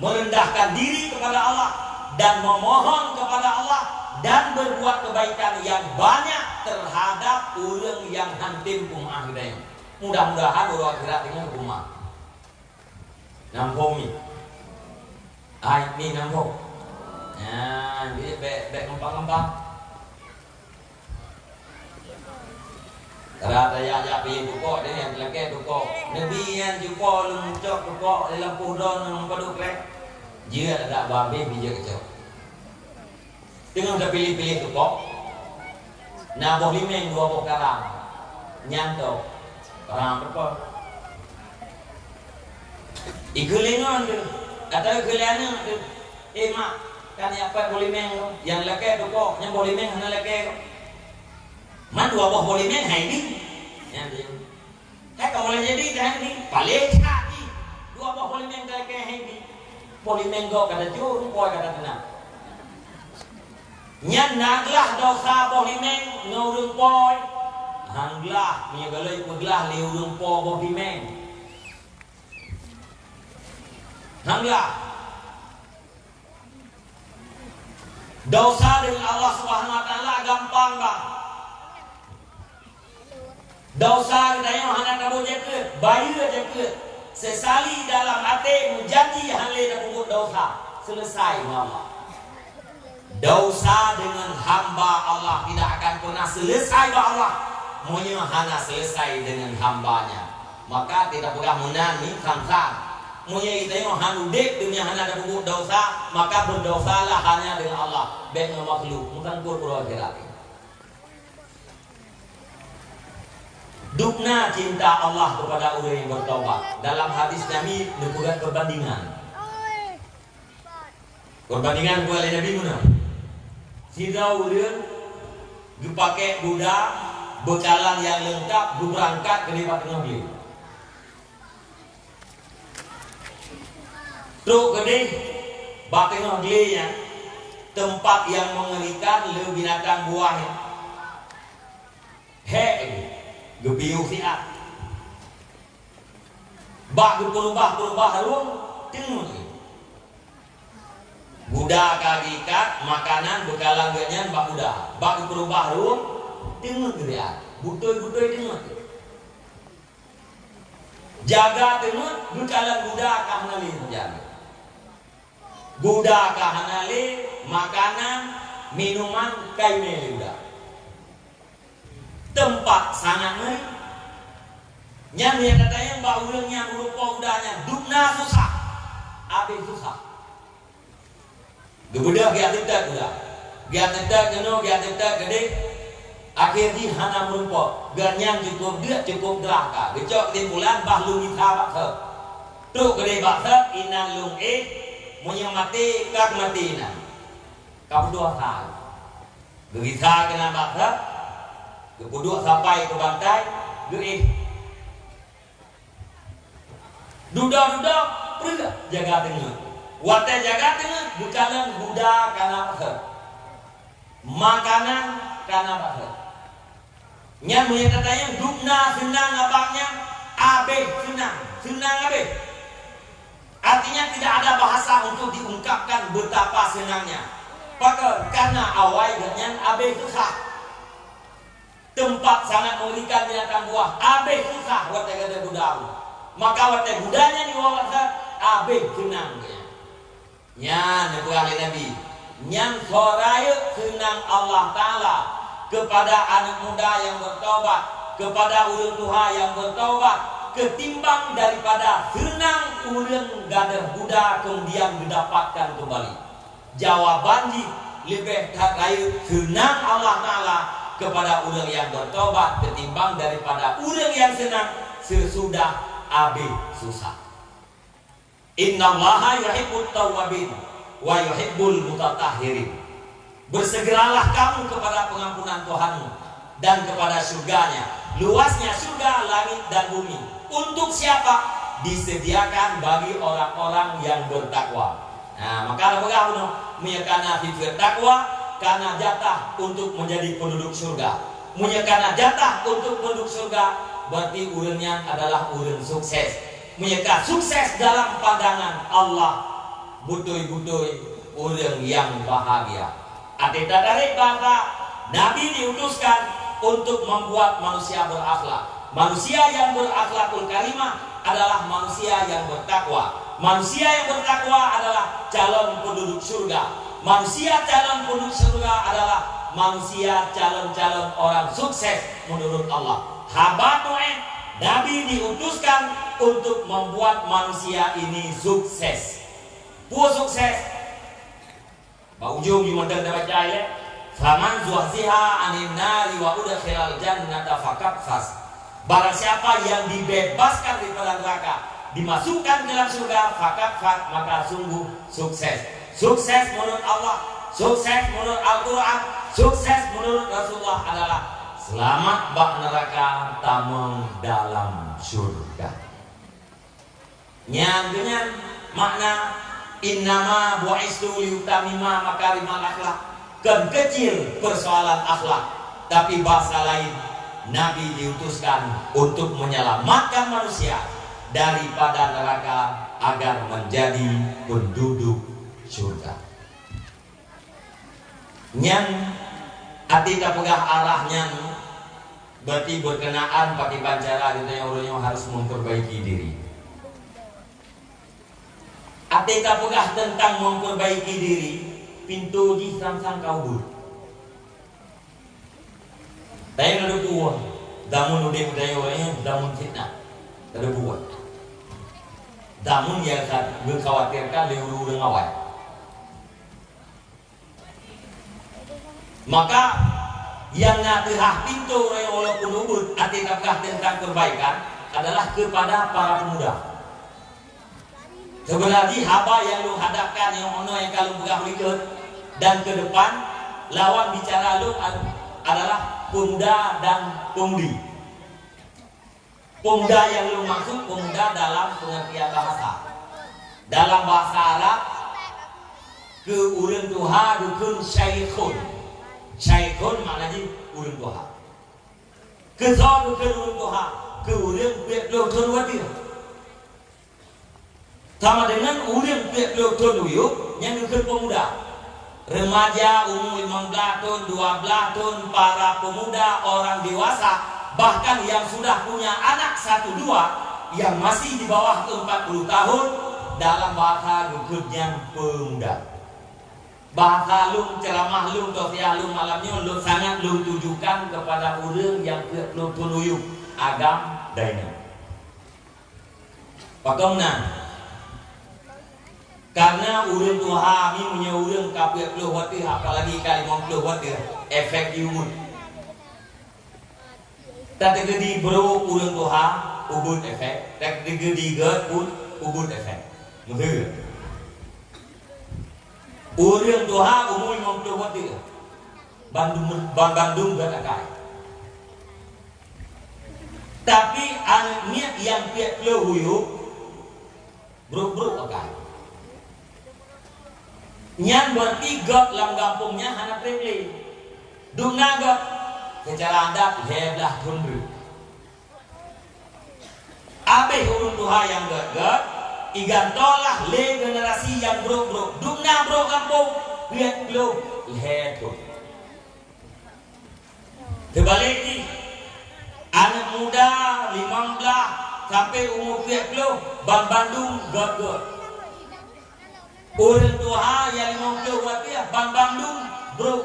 merendahkan diri kepada Allah dan memohon kepada Allah dan berbuat kebaikan yang banyak terhadap orang yang hantim kumah kita. Mudah-mudahan orang akhirat dengan kumah. Nampung ni, ni nampung. Jadi bek ngempang-ngempang. Rata ya pergi dukok dia yang telakeh dukok. Nabi yang jumpa lung cok dukok dalam puhdon nang paduk lek. Dia tak babe bija kecok. Tengok dah pilih-pilih dukok. Nah boh limeng 2 boh karang. Nyanto. Karang berapa? Igulingan tu. Atau iguliannya tu. Mak kan apa boh limeng yang lekeh dukok, yang boh limeng hana lekeh. Man 2 boh boleh main hai ni. Yang dia. Kalau boleh jadi dah ni paling kaki. 2 boh boleh main dah ke hai ni. Boleh main go kata jur, poi kata tenang. Nyan naglah dosa boleh main ngurung poi. Hanglah punya galai peglah li urung po boleh main. Hanglah. Dosa dengan Allah Subhanahu Wa Taala gampang bang. Dosa kita yang hanya kamu jaga, bayu jaga. Sesali dalam hati menjanji hale dah buat dosa, selesai Allah. Dosa dengan hamba Allah tidak akan pernah selesai Allah. Maunya hanya selesai dengan hambanya. Maka tidak boleh menani samsat. Maunya kita yang hanya dek dunia hanya dah buat dosa, maka berdosalah hanya dengan Allah. Dengan makhluk, bukan pura-pura akhirat. Dukna cinta Allah kepada orang yang bertaubat. Dalam hadis Nabi menyebutkan perbandingan. Perbandingan oleh Nabi mana? Sida orang dipakai budak bekalan yang lengkap berangkat ke tempat tengah beli. Truk gede bak tengah belinya tempat yang mengerikan le binatang buahnya. Gebiu siap. Bak berubah harum tengok. Budak kagikat makanan bekalan ganyan bak budak. Bak berubah ruang dengar geria. Butoy-butoy dengar. Jaga dengar bekalan budak kahanali jaga. Budak kahanali makanan minuman kainele budak. Tempat sangat ngeri. Yang katanya mbak ulangnya berupa udahnya dukna susah, abe susah. Gebudak giat tidak udah, giat tidak jenuh, giat tidak gede. Akhirnya hana berupa, ganyan cukup dia cukup deraka. Gecok di bulan bahlu kita bakse. Tuh gede bakse inang lung munya mati kak mati ina. Kamu dua tahun. Begitu kena bakse, gebuduk sampai ke bantai, gede. Duda-duda pergi jaga tengah. Wate jaga tengah bukalan budak kana bakar. Makanan kana bakar. Nya punya katanya dukna senang abangnya abe senang abe. Artinya tidak ada bahasa untuk diungkapkan betapa senangnya. Pakar karena awal dengan abe susah. Tempat sangat mengerikan binatang buah abe susah wate kata budak. Maka waktu budanya di bawah abe senang nya nabi ahli nabi nyang soraya senang Allah Ta'ala kepada anak muda yang bertobat, kepada ulun tuha yang bertobat, ketimbang daripada senang ulun gadah budak kemudian didapatkan kembali. Jawaban lebih terkait senang Allah Ta'ala kepada ulun yang bertobat ketimbang daripada ulun yang senang sesudah abe susah. Innallaha yuhibbut tawwabin wa yuhibbul mutatahhirin. Bersegeralah kamu kepada pengampunan Tuhanmu dan kepada surganya. Luasnya surga, langit dan bumi. Untuk siapa? Disediakan bagi orang-orang yang bertakwa. Nah, maka bagaimana menyekana fitur takwa karena jatah untuk menjadi penduduk surga. Menyekana jatah untuk penduduk surga berarti ulunnya adalah ulun sukses. Mereka sukses dalam pandangan Allah. Butuy-butuy ulun yang bahagia. Artinya dari bahasa Nabi diutuskan untuk membuat manusia berakhlak. Manusia yang berakhlakul karimah adalah manusia yang bertakwa. Manusia yang bertakwa adalah calon penduduk surga. Manusia calon penduduk surga adalah manusia calon-calon orang sukses menurut Allah. Hamba Tuhan, Nabi diutuskan untuk membuat manusia ini sukses. Pua sukses. Pak ujung di mandang dapat jaya. Faman zuhziha anin nari wa udkhilal jannata faqad faz. Barang siapa yang dibebaskan dari neraka, dimasukkan ke dalam surga, faqad faz, maka sungguh sukses. Sukses menurut Allah, sukses menurut Al-Qur'an, sukses menurut Rasulullah adalah selamat bak neraka tameng dalam surga. Dengan makna innama bu'istu liutamima makarimal akhlak. Kan kecil persoalan akhlak, tapi bahasa lain Nabi diutuskan untuk menyelamatkan manusia daripada neraka agar menjadi penduduk surga. Nyan atika pegah arahnya berarti berkenaan pakai pancara ditanya orangnya harus memperbaiki diri. Atika pegah tentang memperbaiki diri, pintu di sang-sang kabur. Tapi ada buah, damun udah budaya orangnya, damun fitnah, ada buah. Damun yang berkhawatirkan lewat ngawai. Maka yang ngatihah pintu orang walaupun ubud atikah tentang perbaikan adalah kepada para pemuda. Sebenarnya haba yang lu hadapkan yang ono yang kalau begah berikut dan ke depan lawan bicara lu adalah pemuda dan pemudi. Pemuda yang lu maksud pemuda dalam pengertian bahasa. Dalam bahasa Arab ke urun tuha dukun syaikhun. Syaikhun maknanya urun tuha. Ke so dukun urun tuha ke urun peklo tuha. Sama dengan urang pek doktor uyuk yang ngeukeun pemuda. Remaja umur 15 tahun, 12 tahun, para pemuda, orang dewasa, bahkan yang sudah punya anak 1-2 yang masih di bawah 40 tahun, dalam bahasa ngeukeunnya pemuda. Bahasa lung, ceramah lung, tausiah lung malamnya lung sangat lung tujukan kepada orang yang lung tunuyuk agam daina. Pakamna karena urang tuha mi punya urang kapir puluh watir, apalagi kali 50 watir efek diumut. Tak terjadi bro urang tuha ubud efek, tak terjadi ged pun ubud efek. Betul. Urang tuha umur 50 watir. Bandung ged akai. Tapi anaknya yang piat puluh huyuk bro akai. Nyan berarti god lam kampungnya anak tripli. Dumna god secara adat heblah tundru. Abeh urun tuha yang god igantolah le generasi yang bro. Dumna bro kampung lihat belum lehetun. Kebalik anak muda 15 sampai umur 20 Bandung god. Urang tuha yang 50 watir Bandung bro.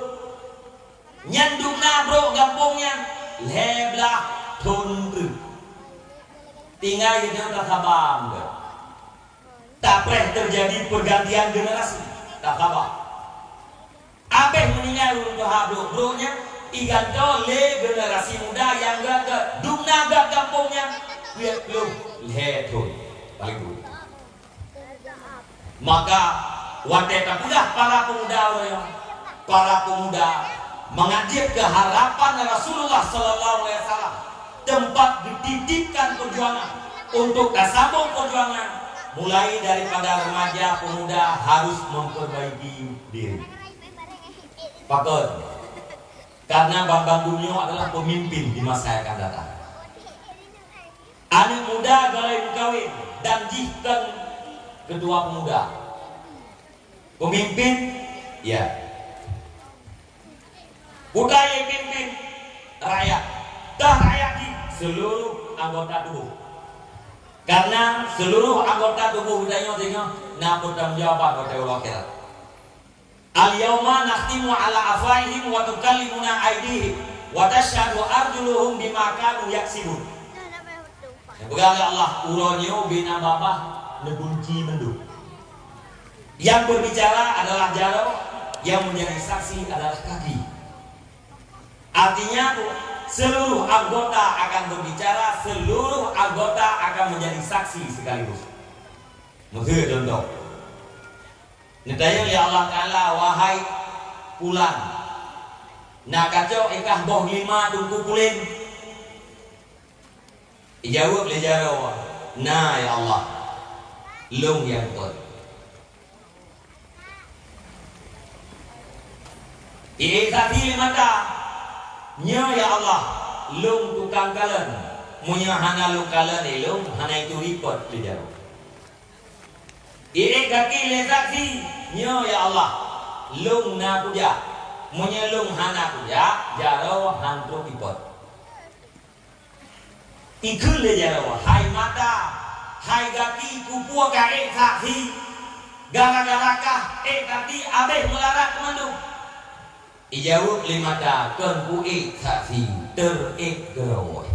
Nyandungna bro kampungnya leblah tundru. Tinggal itu tak sabar. Tak pernah terjadi pergantian generasi. Tak sabar. Abeh meninggal urang tuha bro-bronya iganto le generasi muda yang gak dumna gak kampungnya lihat belum lehetun paling dulu. Maka wateta pula para pemuda mengajak ke harapan Rasulullah Sallallahu Alaihi Wasallam, tempat dititipkan perjuangan untuk sambung perjuangan mulai daripada remaja pemuda harus memperbaiki diri. Pakon, karena Bambang Dumio adalah pemimpin di masa yang akan datang. Anak muda galai kawin dan jihkan ketua pemuda, pemimpin, ya, budaya pimpin rakyat, dah rakyat di seluruh anggota tubuh. Karena seluruh anggota tubuh budaya tengok, nak bertanggung jawab pada Allah akhirat. Al-yawma nakhtimu ala afwaihim wa tukallimuna aydihim wa tashhadu arjuluhum bima kanu yaksibun. Pegang Allah uronyo bina babah nebunci mendung. Yang berbicara adalah jaro, yang menjadi saksi adalah kaki. Artinya seluruh anggota akan berbicara, seluruh anggota akan menjadi saksi sekaligus. Mungkin contoh. Netanya ya Allah Ta'ala wahai pulang. Nak kacau ikah boh 5 tungku kulin. Ijawab le jaro. Nah ya Allah. Lung yang kot. Iikati mata. Nya ya Allah. Lung tukang kalen. Munya hana lung kalen lung hana itu ikut le jaro. Iikati le saksi. Nya ya Allah. Lung na puja. Munya lung hana puja. Jaro hantu ikut. Ikut le jaro. Hai mata. Hai gati kupua ka saksi gara-gara kah tadi abeh melarat mandung. Ijawab 5 tahun ku saksi gerowoy.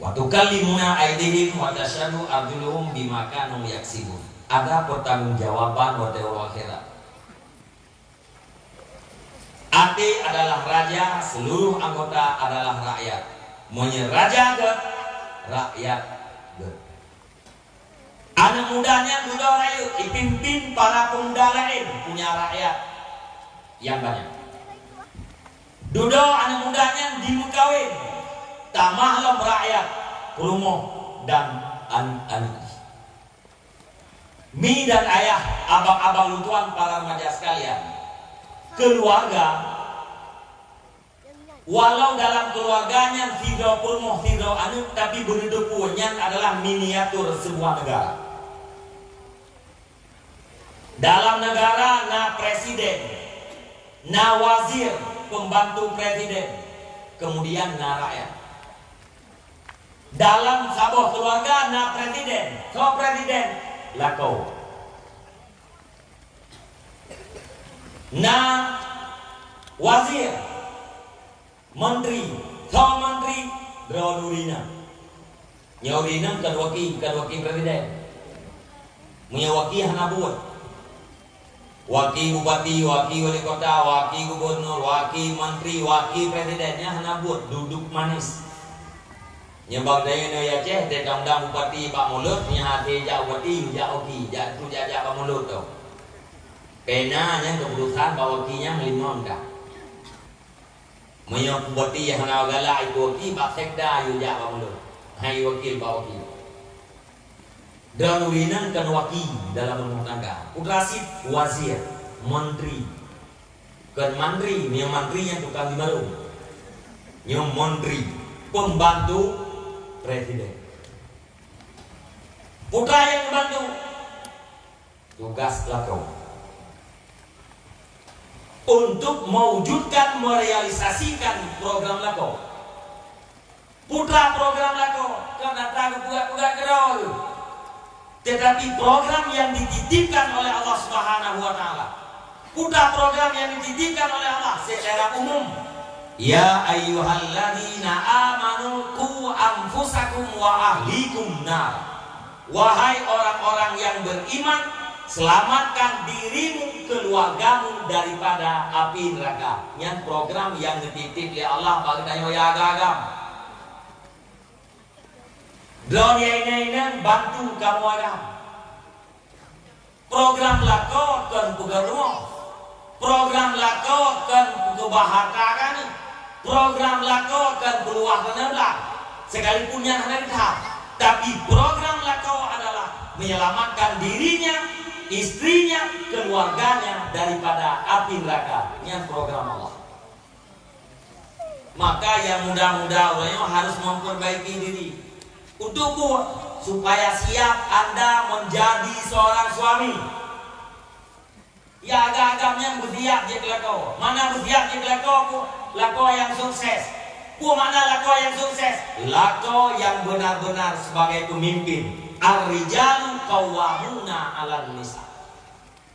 Waktu kalimuna aidihim wa tasyadu arjuluhum bima kanu yaksibun. Ada pertanggungjawaban pada Allah akhirat. Ati adalah raja, seluruh anggota adalah rakyat. Maunya raja ke rakyat. Anak mudanya muda rayu dipimpin para pemuda lain punya rakyat yang banyak. Dudo anak mudanya dimukawin tamahlam rakyat rumah dan anak. Mi dan ayah, abang-abang lutuan para remaja sekalian, keluarga. Walau dalam keluarganya tidak purmoh tidak anu, tapi bentuk punya adalah miniatur sebuah negara. Dalam negara na presiden, na wazir, pembantu presiden, kemudian na rakyat. Dalam sebuah keluarga na presiden, so presiden lakau. Na wazir, menteri, so menteri dronurina. Nyaurina kan wakil presiden. Punya wakil hana buat. Wakil bupati, wakil wali kota, wakil gubernur, wakil menteri, wakil presidennya hana buat duduk manis. Nyebab daya na ya ceh te dang bupati Pak Mulut nya hati ja bupati ja oki ja tu ja Pak Mulut tu. Kena nya keputusan bawakinya melimon dah. Menyok bupati yang hana gala itu oki Pak Sekda yu ja Pak Mulut. Hai wakil bawaki. Dan urinan kan wakil dalam rumah tangga. Utrasit wazir, menteri. Kan menteri, yang menteri yang tukang dimaru. Yang menteri, pembantu presiden. Putra yang membantu tugas lakau untuk mewujudkan, merealisasikan program lakau. Putra program lakau karena tahu buat kerol. Tetapi program yang dititipkan oleh Allah Subhanahu wa taala. Putra program yang dititipkan oleh Allah secara umum. Ya ayyuhalladzina amanu qu anfusakum wa ahlikum nar. Wahai orang-orang yang beriman, selamatkan dirimu, keluargamu daripada api neraka. Yang program yang dititip oleh Allah bagi tayo ya agam. Drone ini bantu kamu agam. Program lako kan pugarumo. Program lako kan kebahagiaan. Program lako kan peluang rendah. Sekalipun yang rendah. Tapi program lako adalah menyelamatkan dirinya, istrinya, keluarganya daripada api neraka. Yang program Allah. Maka yang muda-muda harus memperbaiki diri. Untuk supaya siap Anda menjadi seorang suami. Ya agak-agaknya bersiap jadi lako. Mana bersiap jadi lako? Lako yang sukses. Mana lako yang sukses? Lako yang benar-benar sebagai pemimpin. Ar-rijalu qawwamuna 'alan nisa.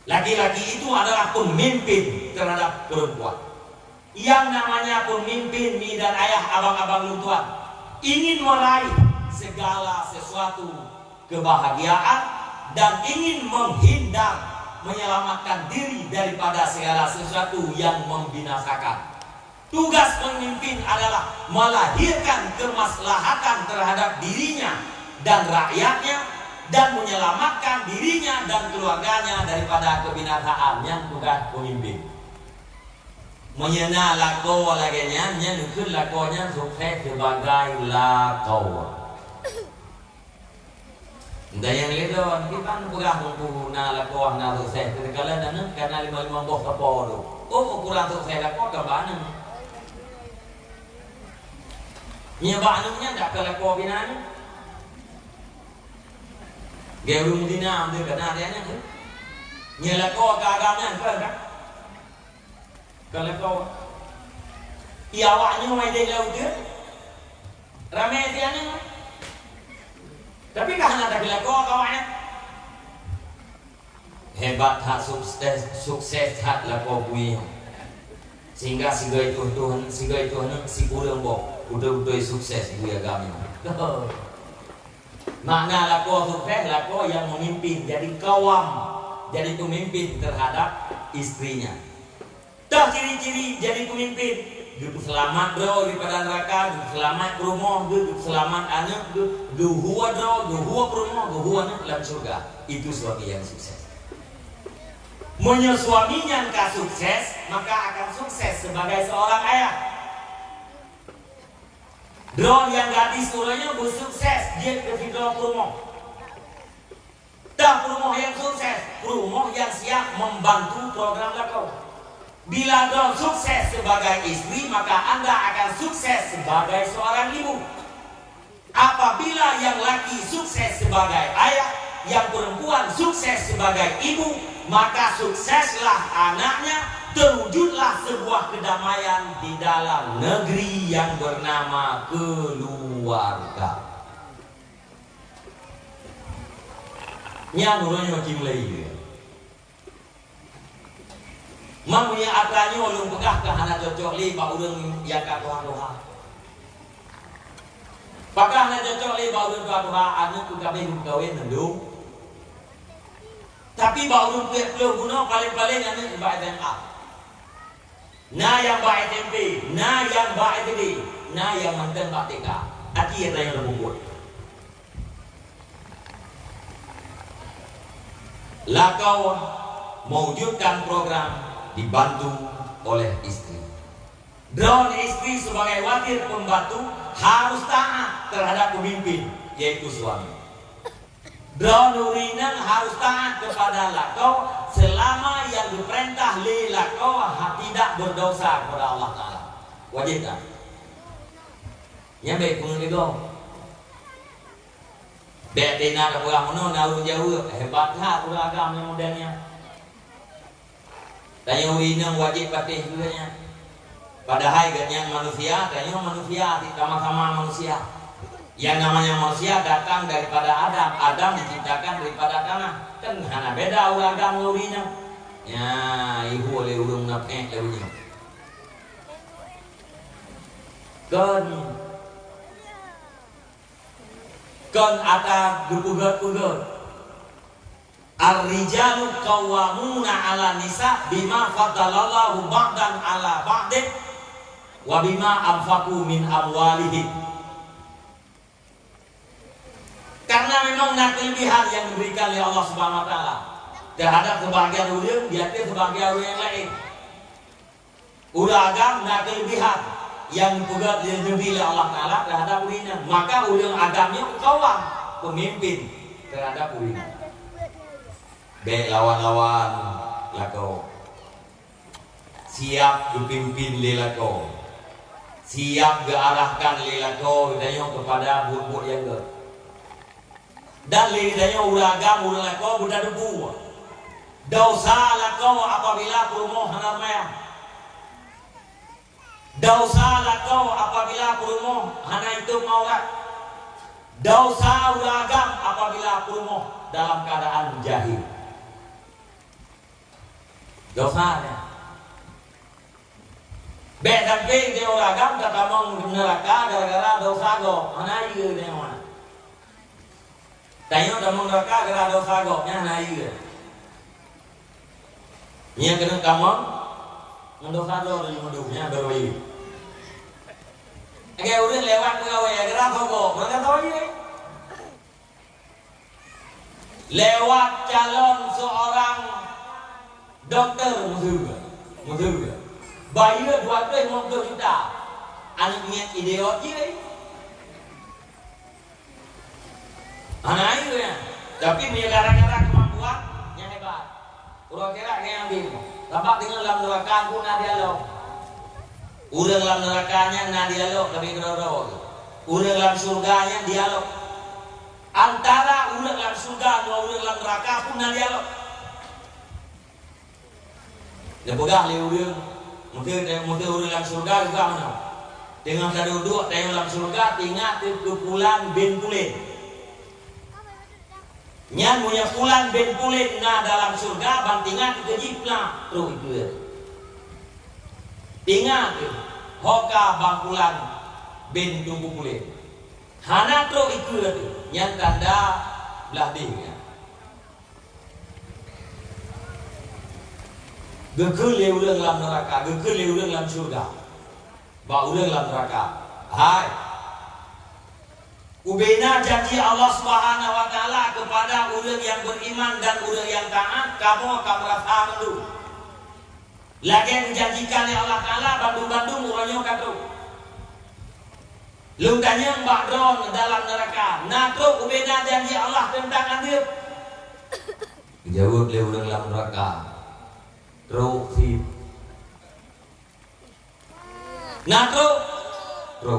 Laki-laki itu adalah pemimpin terhadap perempuan. Yang namanya pemimpin, mi dan ayah, abang-abang luntuan, ingin meraih segala sesuatu kebahagiaan dan ingin menghindar, menyelamatkan diri daripada segala sesuatu yang membinasakan. Tugas pemimpin adalah melahirkan kemaslahatan terhadap dirinya dan rakyatnya dan menyelamatkan dirinya dan keluarganya daripada kebinasaan. Yang tugas pemimpin menyena lako laganya, nukun lakonya sukses sebagai lako. Dayang itu kita kurang menggunakan lakoh na sukses. Kalau dan karena 5 bos kapal tu, kurang sukses lakoh ke mana? Nya banunya tak ke lakoh binan. Gerum dina ambil kena dia nya. Nya lakoh ke agamnya ke tak? Ke lakoh. Iawaknya mai dia laut dia. Ramai dia nya. Tapi karena ada belako kawannya hebat hak sukses hak lako punya sehingga siga itu Tuhan si kurang boh udah sukses buya kami. Makna lako sukses lako yang memimpin jadi kawam, jadi pemimpin terhadap istrinya. Dah ciri-ciri jadi pemimpin. Hidup selamat bro daripada neraka, hidup selamat rumah, hidup selamat anak, guhua bro, guhua rumah, guhua anak dalam surga. Itu suami yang sukses. Suaminya yang sukses, maka akan sukses sebagai seorang ayah. Bro yang gadis turunnya bersukses, dia ke video rumah. Dan rumah yang sukses, rumah yang siap membantu program lakau. Bila Anda sukses sebagai istri, maka Anda akan sukses sebagai seorang ibu. Apabila yang laki sukses sebagai ayah, yang perempuan sukses sebagai ibu, maka sukseslah anaknya, terwujudlah sebuah kedamaian di dalam negeri yang bernama keluarga. Nya nurunnya Kim Lei. Mamunya akannya ulung pegah ke hana cocok li ba urang yang ka doha. Pakah hana cocok li ba urang ka doha anu ku kabeh kawin nendung. Tapi ba urang pleu guna paling-paling anu ba SMA. Na yang ba SMP, na yang ba SD, na yang mantan ba TK. Aki yang yang lebut. Lakau mewujudkan program dibantu oleh istri. Dan istri sebagai wakil pembantu harus taat terhadap pemimpin, yaitu suami. Dan urinan harus taat kepada lakau selama yang diperintah li lakau tidak berdosa kepada Allah Ta'ala. Wajib tak? Nyampe pengen itu. Betina ada pulang mana naruh jauh hebatlah pulang agama yang modelnya. Tanya urinang wajib patih juga nya. Padahal ganyan manusia, tanya manusia sama-sama manusia. Yang namanya manusia datang daripada Adam. Adam diciptakan daripada tanah. Kan hana beda ulah agama urinang. Ya, ibu oleh urung napek lewunya. Kon ata gugugat-gugut. Ar-rijalu qawwamuna 'ala nisa bima faddalallahu ba'dan 'ala ba'din wa bima anfaqu min amwalihim. Karena memang nak kelebihan yang diberikan oleh Allah Subhanahu wa taala terhadap sebagian ulun di atas sebagian ulun yang lain. Ulah agam nak kelebihan yang juga diberi oleh Allah Ta'ala terhadap ulina, maka ulun agamnya kawam pemimpin terhadap ulina. Baik lawan-lawan lakau siap dipimpin lelako, siap diarahkan lelako dayong kepada buat yang ger. Dan lidahnya ulah agam ulah lakau budak debu. Dosa lakau apabila perumoh hanamaya. Dosa lakau apabila perumoh hana itu maurat. Dosa uragam apabila perumoh dalam keadaan jahil. Dosanya. Bedan ping dia uragam kata mong neraka gara-gara dosa go. Hana ieu dia mah. Tayo damong neraka gara dosa go nya hana ieu. Nya kena kamong mendosa do di muduknya berwi. Oke, udah lewat ke gawe gerak kok. Mereka tahu aja. Lewat calon seorang dokter musuh. Bayi 250 juta. Anaknya idiot je. Anak itu ya. Tapi punya gara-gara kemampuannya hebat. Urang kira kayak ambil. Tampak tinggal dalam neraka pun ada lo. Urang dalam nerakanya na dialog lebih geroro. Urang dalam surganya dialog. Antara urang dalam surga dengan urang dalam neraka pun na dialog. Dia pegang le urang. Mungkin urang dalam surga juga mana. Dengan duduk dalam surga tinggal kepulan bin Pulin. Nyan punya pulan bin Pulin na dalam surga bantingan kejiplah terus itu ya. Tinggal hoka bangkulan bin Tunggu Pulin. Hana terus itu nyan tanda belah dingnya. Gekul le urang dalam neraka, gekul le urang dalam surga. Ba urang dalam neraka. Hai. Ubena janji Allah Subhanahu wa taala kepada urang yang beriman dan urang yang taat, kamu akan merasa mendu. Lagi yang dijanjikan oleh Allah Taala bandung-bandung urangnya katu. Lu tanya mbak Dron dalam neraka. Natro ubena janji Allah tentang andir. Jawab le urang dalam neraka. Rofi. Natro Ro.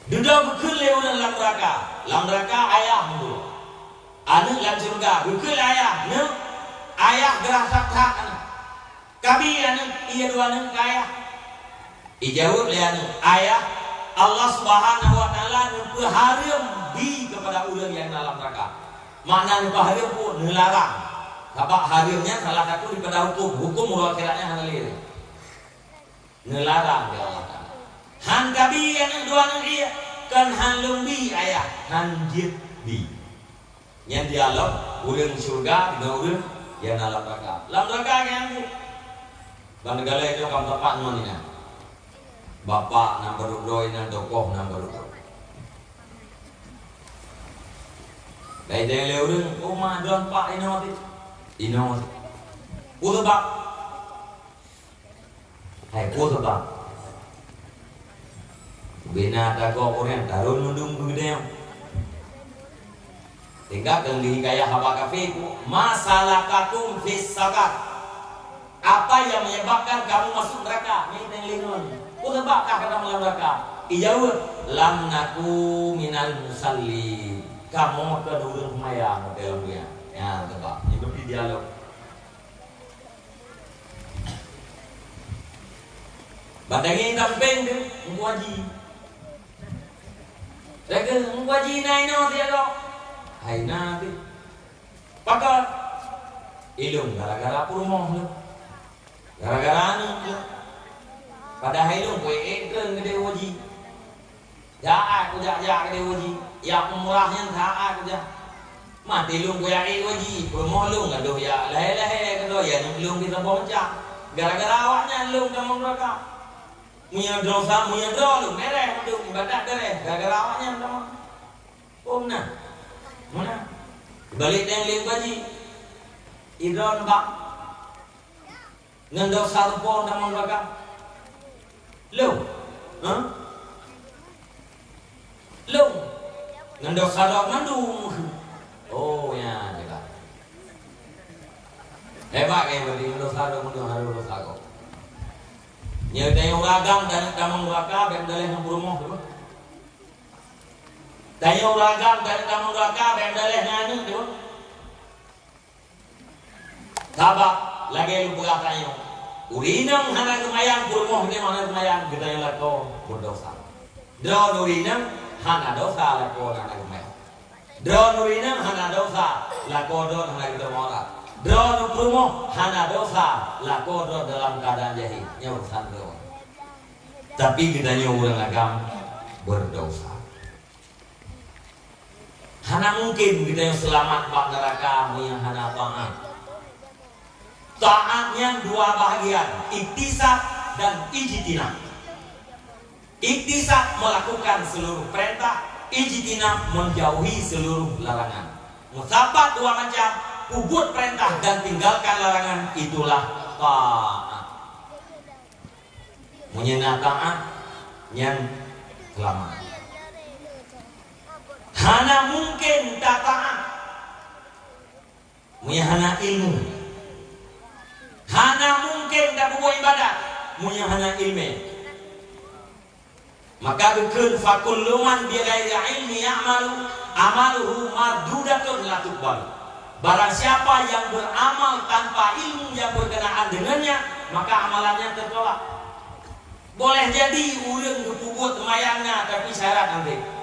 Duda bekul le urang dalam neraka. Dalam neraka ayah dulu. anak dalam surga bukan ayah ne ayah gerah tak anak kabi anak iya dua anak ayah ijawab le anak ayah Allah Subhanahu wa taala haram bi kepada orang yang dalam neraka makna haram pun melarang sebab haramnya salah satu daripada hukum mulut akhiratnya halal melarang ya Allah taala han kabi anak dua anak iya kan han lumbi ayah han jit bi yang dialog urang surga dengan urang yang dalam neraka yang bandegala itu kamu tepat mana bapak nomor 2 ini tokoh nomor 2 dari dia urang rumah don pak ini udah pak hai udah pak bina dago orang tarun mendung gede tinggal di hikayah Habakafi masalah kakum fis sakar apa yang menyebabkan kamu masuk neraka ini lingun kenapa kata dalam neraka ijawab lam naku minal musalli kamu ke dulu semayang dalam dunia ya coba itu di dialog badangin tampeng tu ngwaji lagi ngwaji naino dia kok hai nanti pakal ilung gara-gara purmoh lu gara-gara anu lu pada ilung kue engkeng gede waji aku jak gede waji ya umrahnya aku jak mati ilung kue waji purmoh lu ngaduh ya lehe kedo ya ilung kita boncak gara-gara awaknya ilung kamu mereka punya dosa punya lu mereh untuk ibadah dereh gara-gara awaknya kamu nah mana balik yang lihat baji idron bak ngendok sarpon nama mereka lu lu ngendok sarok nandung oh ya jelas hebat kayak beri ngendok sarok nandung harus sarok nyata yang ragam dan kamu mereka berdalih yang berumah tayo ragam dari kamu raka bendaleh nganu tu sabak lagi lu buka tayo urinang hana kemayang purmoh ni mana kemayang kita yang lako berdosa drone urinang hana dosa lako hana kemayang drone urinang hana dosa lako don hana kita morat drone purmoh hana dosa lako don dalam keadaan jahil nyurusan drone tapi kita nyurang agam berdosa hana mungkin kita yang selamat pak neraka yang hana taatnya dua bahagian iktisab dan ijtinab iktisab melakukan seluruh perintah ijtinab menjauhi seluruh larangan musabat dua macam puput perintah dan tinggalkan larangan itulah taat menyena taat yang selamat hana mungkin tak taat punya hana ilmu hana mungkin tak buat ibadat punya hana ilmu maka bekun fakullu man bi ghairi ilmi amaluhu mardudatun la tuqbal barang siapa yang beramal tanpa ilmu yang berkenaan dengannya maka amalannya tertolak boleh jadi urang kepuput mayangnya tapi syarat nanti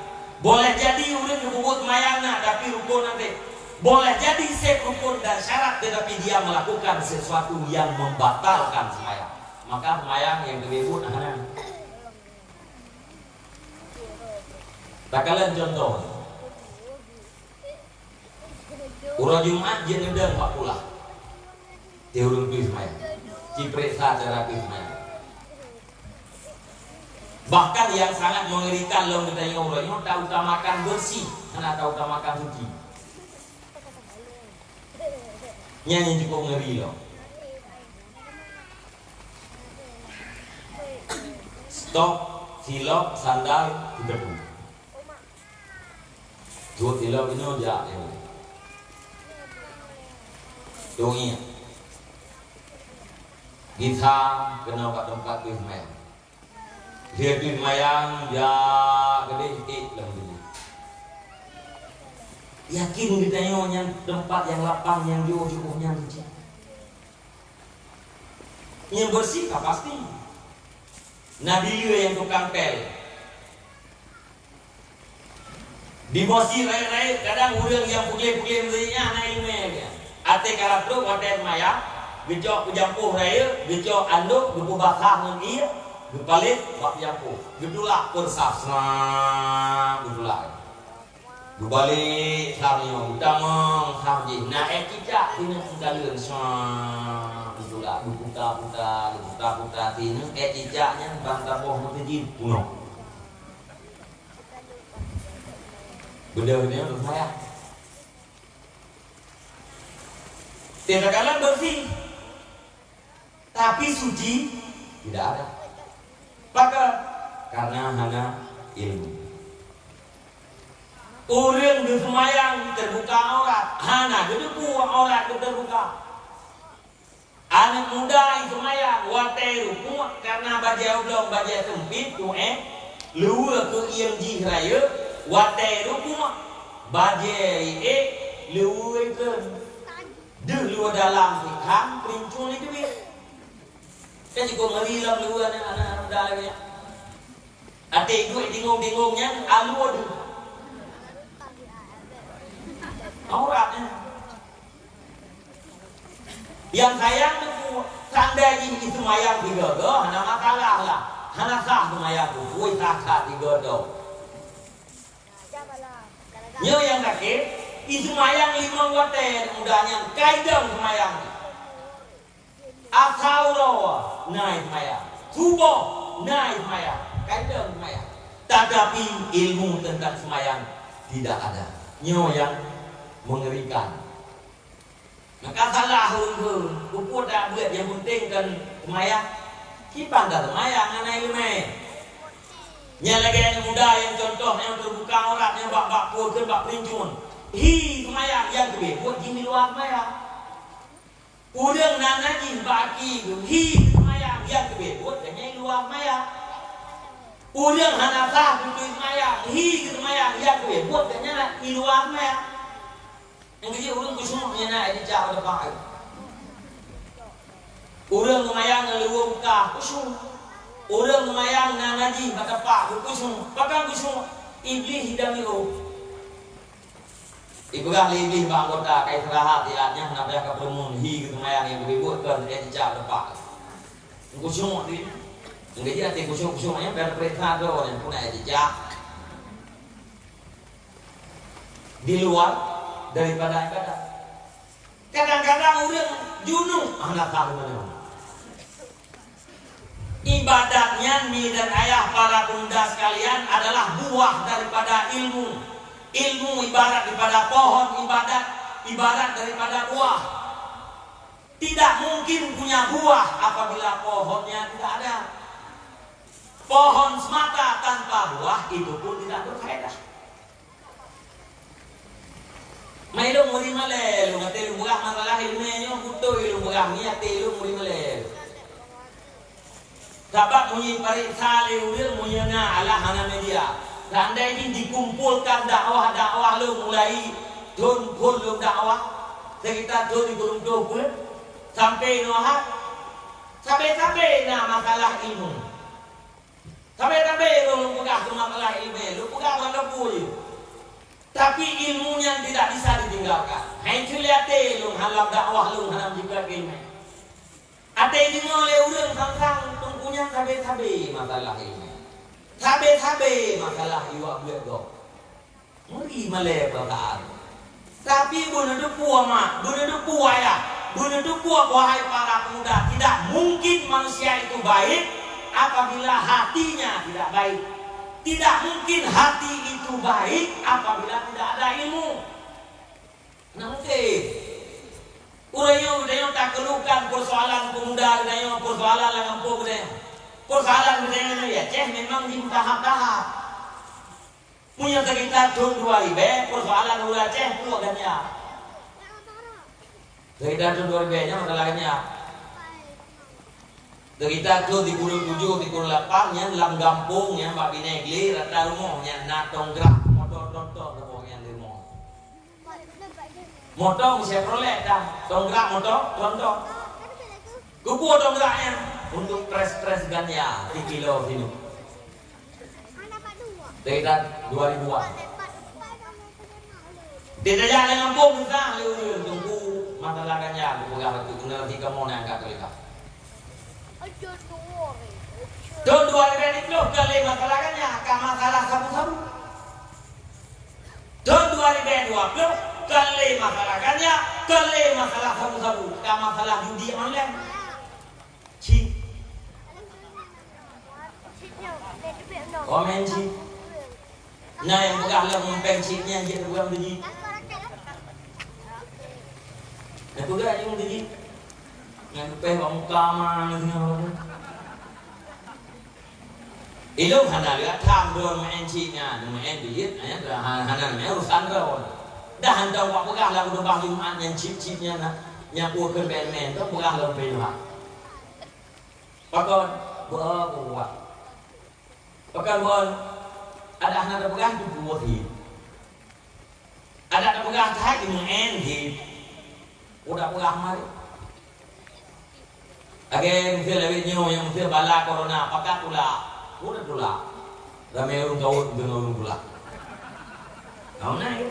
boleh jadi urang kepuput mayangnya tapi rukun nanti boleh jadi sep rukun dan syarat tetapi dia melakukan sesuatu yang membatalkan semayang maka semayang yang diribut bakalan contoh urang Jumat dia ngedeng pak pula diurung tuh semayang cipresa cara tuh semayang bahkan yang sangat mengerikan loh ditanya orangnya tak utamakan bersih karena tak utamakan suci nyanyi cukup ngeri loh stok silok sandal tidak pun dua silok ini aja dongnya kita kena kat tempat tuh main dia tuh mayang ya gede sedikit lah dulu Yakin kita yang tempat yang lapang, yang jauh-jauh, yang licin. Yang bersih pasti. Nabi yang tukang pel. Di bosi rai-rai kadang urang yang pukul-pukul mestinya anak ilmu. Ate karapro konten maya, gejok kujampuh raya, gejok anduk, gepu basah ngan iya, gepalit bak jampuh. Gedulak persaf senang, gedulak. Gebalik samyo utamang samji na cicak tinu dalun sang itulah buta tinu cicaknya bangka boh mutejin puno beda-beda untuk saya tidak kalah bersih tapi suci tidak ada maka karena hanya ilmu. Orang di semayang terbuka aurat, hana gedepu aurat terbuka. Anak muda yang semayang wateru kuat karena baju oblong baju sempit tu luar ke IMG raya wateru kuat baju luar ke de luar dalam ham perincun itu dia. Kan juga ngeri lah luar anak muda lagi. Atik duit dingong-dingongnya alu ada. Auratnya yang sayang tu tanda ini semayang tiga do, hana masalah lah, hana sah semayang tu, woi sah tiga do. Nyo yang sakit, semayang 5 water mudahnya, kaidam semayang. Asal rawa, naik semayang, subuh naik semayang, kaidam semayang. Tetapi ilmu tentang semayang tidak ada. Nyo yang mengerikan. Maka salah hun puput dah buat yang penting kan semayang. Kipan dah semayang anak ilmu. Yang lagi yang muda yang contoh yang terbuka aurat yang bak pur ke bak perincun. Hi semayang yang kedua buat gini luar semayang. Udang nana jin baki hi semayang yang kedua buat kanya luar semayang. Udang hana sah duduk semayang hi semayang yang kedua buat kanya di luar semayang. Yang kecil orang kusumnya nak di jauh depan. Orang kemayang leluhur buka kusum. Orang kemayang nak ngaji pada pak kusum. Pakai kusum iblis hidup itu. Iblis iblis banggota kai serahat iatnya nak berapa permun hi kemayang yang dibuatkan di jauh depan. Kusum ni. Yang kecil nanti kusumnya berperintah doa yang punah di jauh. Di luar daripada ibadah. Kadang-kadang orang junung anak tahu mana. Ibadatnya ni dan ayah para bunda sekalian adalah buah daripada ilmu. Ilmu ibarat daripada pohon, ibarat daripada buah. Tidak mungkin punya buah apabila pohonnya tidak ada. Pohon semata tanpa buah itu pun tidak berfaedah. Mailung muri malel, ngate lu murah masalah ilmunya butuh ilmu murah ni ate lu muri malel. Sebab munyi pariksa leureun munyana ala hana media. Tandai ini dikumpulkan dakwah lu mulai turun lu dakwah. Sekitar 2020 sampai nohat sampai masalah ilmu. Sampai lu pegang masalah ilmu, lu pegang mana pun. Tapi ilmunya tidak bisa ditinggalkan. Hai lihat lu halam dakwah lu halam juga ilmu. Ate di oleh urang sang tungkunya sabe masalah ilmu. Sabe masalah iwa buat do. Muri male perkataan. Tapi bunuh puah mak, bunuh puah ya, bunuh puah wahai para pemuda. Tidak mungkin manusia itu baik apabila hatinya tidak baik. Tidak mungkin hati itu baik apabila tidak ada ilmu. Nah mungkin. Urang tak keluhkan persoalan pemuda, urang persoalan lampu gede. Persoalan gede ya, ceh memang di tahap-tahap. Punya sekitar tahun 2000, persoalan urang ceh puaganya. Sekitar tahun 2000-nya masalahnya. Kita tu di Gunung 7, di Gunung 8 yang dalam kampung yang Pak Binegli rata rumah yang nak tonggrak motor rumah yang di rumah. Motor Chevrolet dah, dongkrak motor, contoh. Kuku dongkraknya untuk stres ganja 3 kilo sini. Dekat 2000-an. Tidak jalan ngambung kita, tunggu masalah ganja, bukan itu nanti kamu nak kata kita. Don 2000 itu kali masalah ganja, kan masalah sabu-sabu. Don 2020 kali masalah ganja, kali masalah sabu-sabu, kan masalah judi online. Ci. Komen ci. Nah yang pegang lah mempensinya je pegang biji. Nah pegang yang biji. Yang peh bang kamar ni apa? Itu hana dia tham don main cinya, main biji. Ayat dah hana main urusan kau. Dah hantar wak pegang lah udah bahuman yang cip-cipnya na, yang bukan main tu pegang lah pegang. Pakon buat. Pakon buat. Ada anak pegang tu buat hit. Ada pegang tak di main hit. Udah pegang mari. Agen mesti lebih nyu yang mesti bala corona pakai pula. Udah pula. Ramai orang kau dengan orang pula. Kau naik.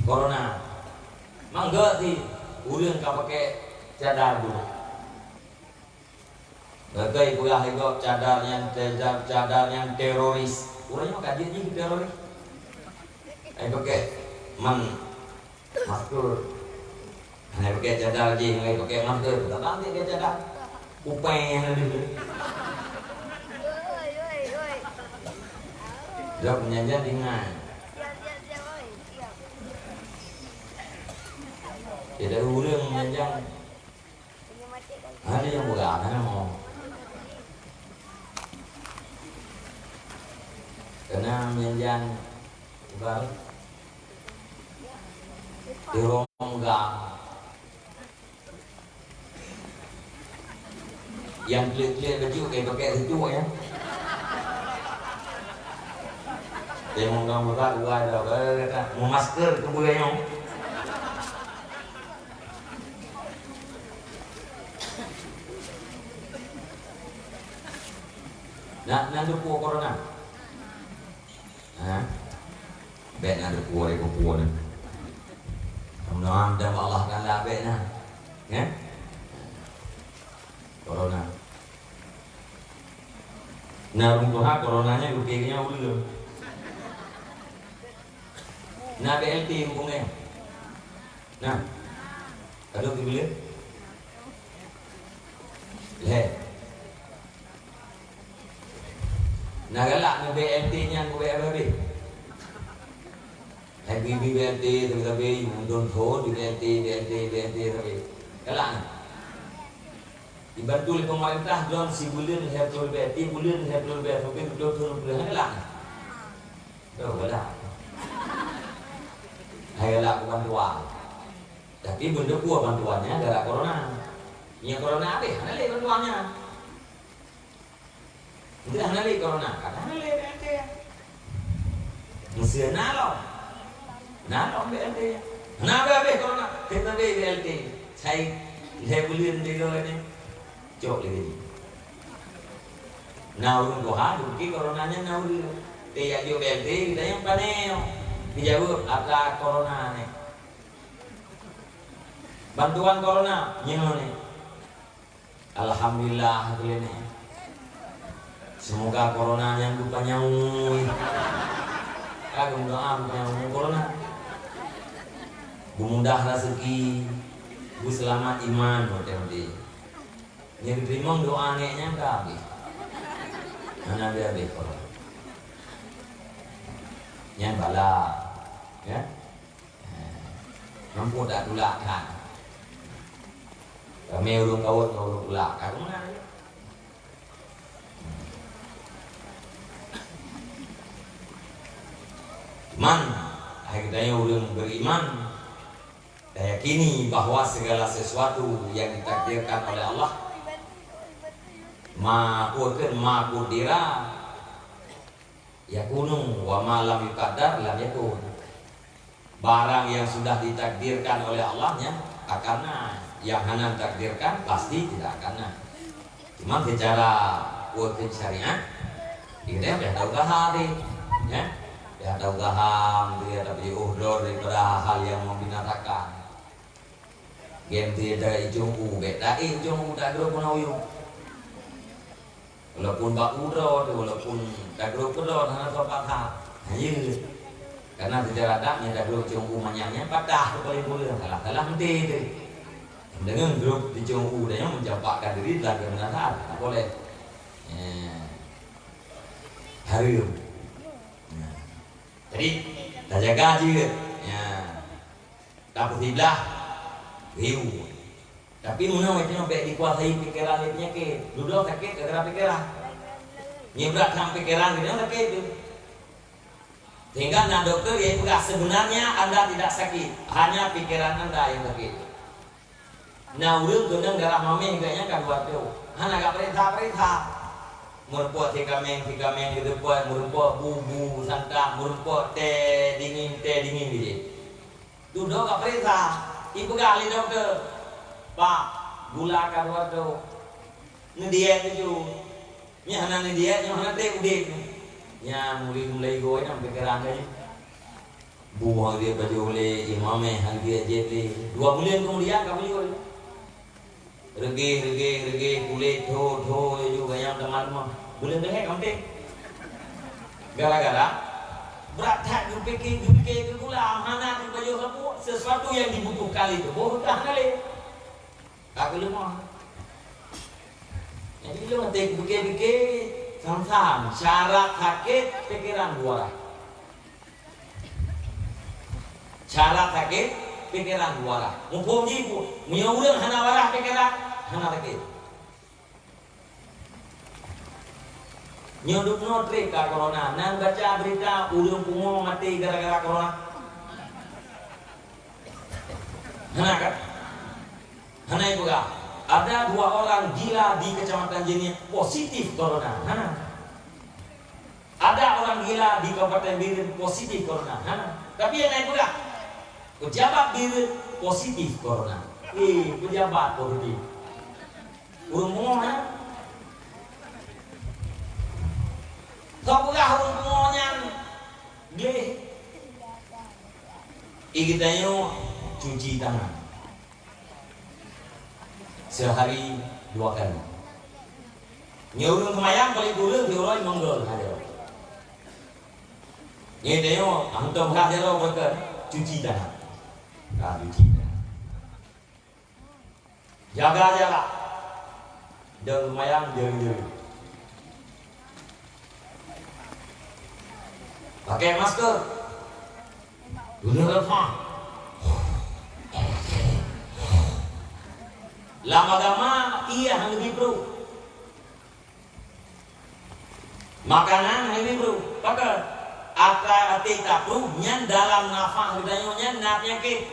Corona. Mangga sih. Urang kau pakai cadar dulu. Bagai kuliah itu cadar yang teroris. Orangnya kajian ni teroris. Pakai masker. Pakai cadar je, pakai masker. Tak nanti dia cadar. Upay yang ada dulu. Jawab penyanyi dengan. Tidak urang menyanyi. Ada yang bukan, ada mau. Karena menyanyian bukan dironggang yang klik-klik baju kayak pakai sejuk ya. Dia menggang buka gua ada mau masker kebuayanya. Nak nanduku corona. Bet nak kuat ikut kuat. Mudah-mudahan dan Allah kan lah bet nah. Ya? Corona. Nah untuk coronanya rupanya udah. Nah BLT hukumnya. Nah. Ada dibeli? Leh. Nah galak ni BLT nya ku BLT. Happy BLT tapi don't hold BLT tapi galak ni. Dibantu oleh pemerintah dalam si bulan hetul BLT bulan hetul BLT tapi betul bulan galak. Dah galak. Hai galak bantuan. Tapi benda kuah bantuannya gara corona. Yang corona apa? Mana leh bantuannya? Itu dah nali corona, kata nali BLT. Mesti nalo BLT. Kenapa corona? Kita BLT. Saya bulan dia ni, cok lagi. Naurun doha, duki coronanya naurun. Tiap dia BLT kita yang panel. Dijawab apa corona ni? Bantuan corona, nyewa ni. Alhamdulillah tu ni. Semoga corona yang lupa nyawa. Kagum doa yang corona. Mudah rezeki, bu selamat iman nanti. Yang diterima doa neknya kami. Mana biar corona. Yang bala, ya. Mampu tak dulakan. Kami urung kawat urung dulakan. Mana? Iman, kita yang belum beriman, yakini bahwa segala sesuatu yang ditakdirkan oleh Allah, ma qudira yakunu wa ma lam yuqaddar lam yakun. barang yang sudah ditakdirkan oleh Allahnya akan naik, yang hana takdirkan pasti tidak akan naik. Cuma bicara wajib syariat kita dah tahu hari ya, dah tahu gaham dia tapi uhdor daripada hal yang membinasakan. Game dia dari jumpu beda jumpu tak ada pun ayu walaupun bak udor walaupun tak ada pun udor hana patah hanya karena tidak adanya tak ada jumpu manyanya patah paling boleh kalah nanti tu dengan grup di jumpu dia mencampakkan diri lagi benar tak boleh harum. Jadi tak jaga juga tak bersiblah riu. Tapi mana macam baik dikuasai pikiran dia penyakit. Duduk sakit gara-gara pikiran. Nyebrak sampai pikiran dia sakit itu. Sehingga nak dokter dia pegang sebenarnya anda tidak sakit, hanya pikiran anda yang sakit. Nah urang gendang darah mami kayaknya kan buat tu. Hana gak perintah. Merupakan tiga meng gitu buat merupakan bubu santan merupakan teh dingin gitu. Duduk gak perintah. Ibu kali dokter, Pak, gula karuat tu, ni diet tu, ni hana ni diet, ni hana teh udik, ya mulai goy nam pikiran dia, buah dia baju oleh imameh, hal dia jadi 2 bulan kemudian kami goy, regi kulit tho itu banyak teman mah, bulan deh kamu gara-gara berat tak dipikir ke gula mana di baju kamu sesuatu yang dibutuhkan itu bohong kali aku lemah jadi lu nanti pikir sama syarat sakit pikiran dua syarat sakit pikiran dua mumpung jibu menyuruh hana warah pikiran hana sakit nyoduk notrik ke corona, nan baca berita ulung pungo mati gara-gara corona. Hana kan? Hana itu kan? Ada 2 orang gila di kecamatan Jeni positif corona. Hana. Ada orang gila di Kabupaten Biren positif corona. Hana. Tapi yang naik juga pejabat Biren positif corona. Pejabat positif. Ulung pungo hana. Kapulah rumahnya dia kita cuci tangan sehari 2 kali nyurung kemayang balik dulu diorang menggol ada kita antum hadir mereka cuci tangan cuci tangan jaga dan kemayang jauh pakai masker dulu refah lama-lama iya lebih bro makanan lebih bro pakai ati tapru nyan dalam nafas hidayahnya napnya ke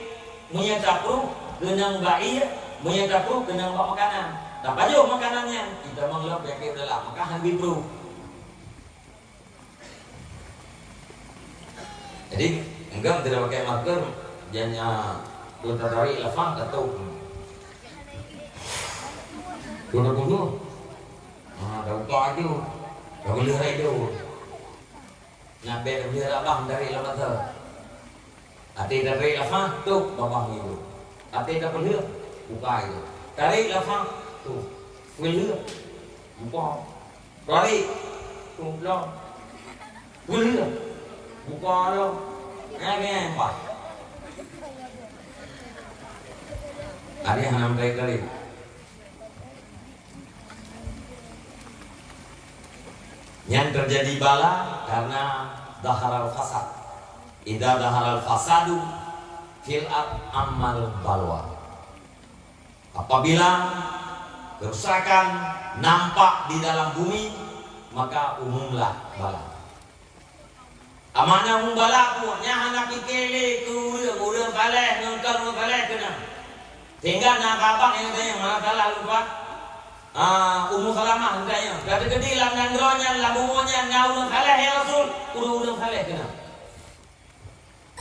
punya tapru genang bayi punya tapru genang bawa makanan tak baju makanannya kita mengelap ya ke dalam maka lebih bro. Jadi enggak tidak pakai masker, jadinya kita tarik lafang atau dulu, dah buka itu, dah boleh itu, nak beda boleh abang dari lafang tu, ati dari lafang tu babang itu, ati dah boleh buka itu, tarik lafang tu, boleh buka, tarik tu belum, boleh. Buka dong, ni apa? Ada yang 6 kali. Yang terjadi bala karena daharal fasad. Idza daharal fasadu fil amal balwa. Apabila kerusakan nampak di dalam bumi, maka umumlah bala. Amana balaku nya anak ikele ku urang baleh ngengkar baleh kena. Tinggal nak abang yang tanya mana salah lupa. Ummu Salamah tanya, kata gede lam nandronya lam umunya ngaurang baleh ya Rasul, urang baleh kena.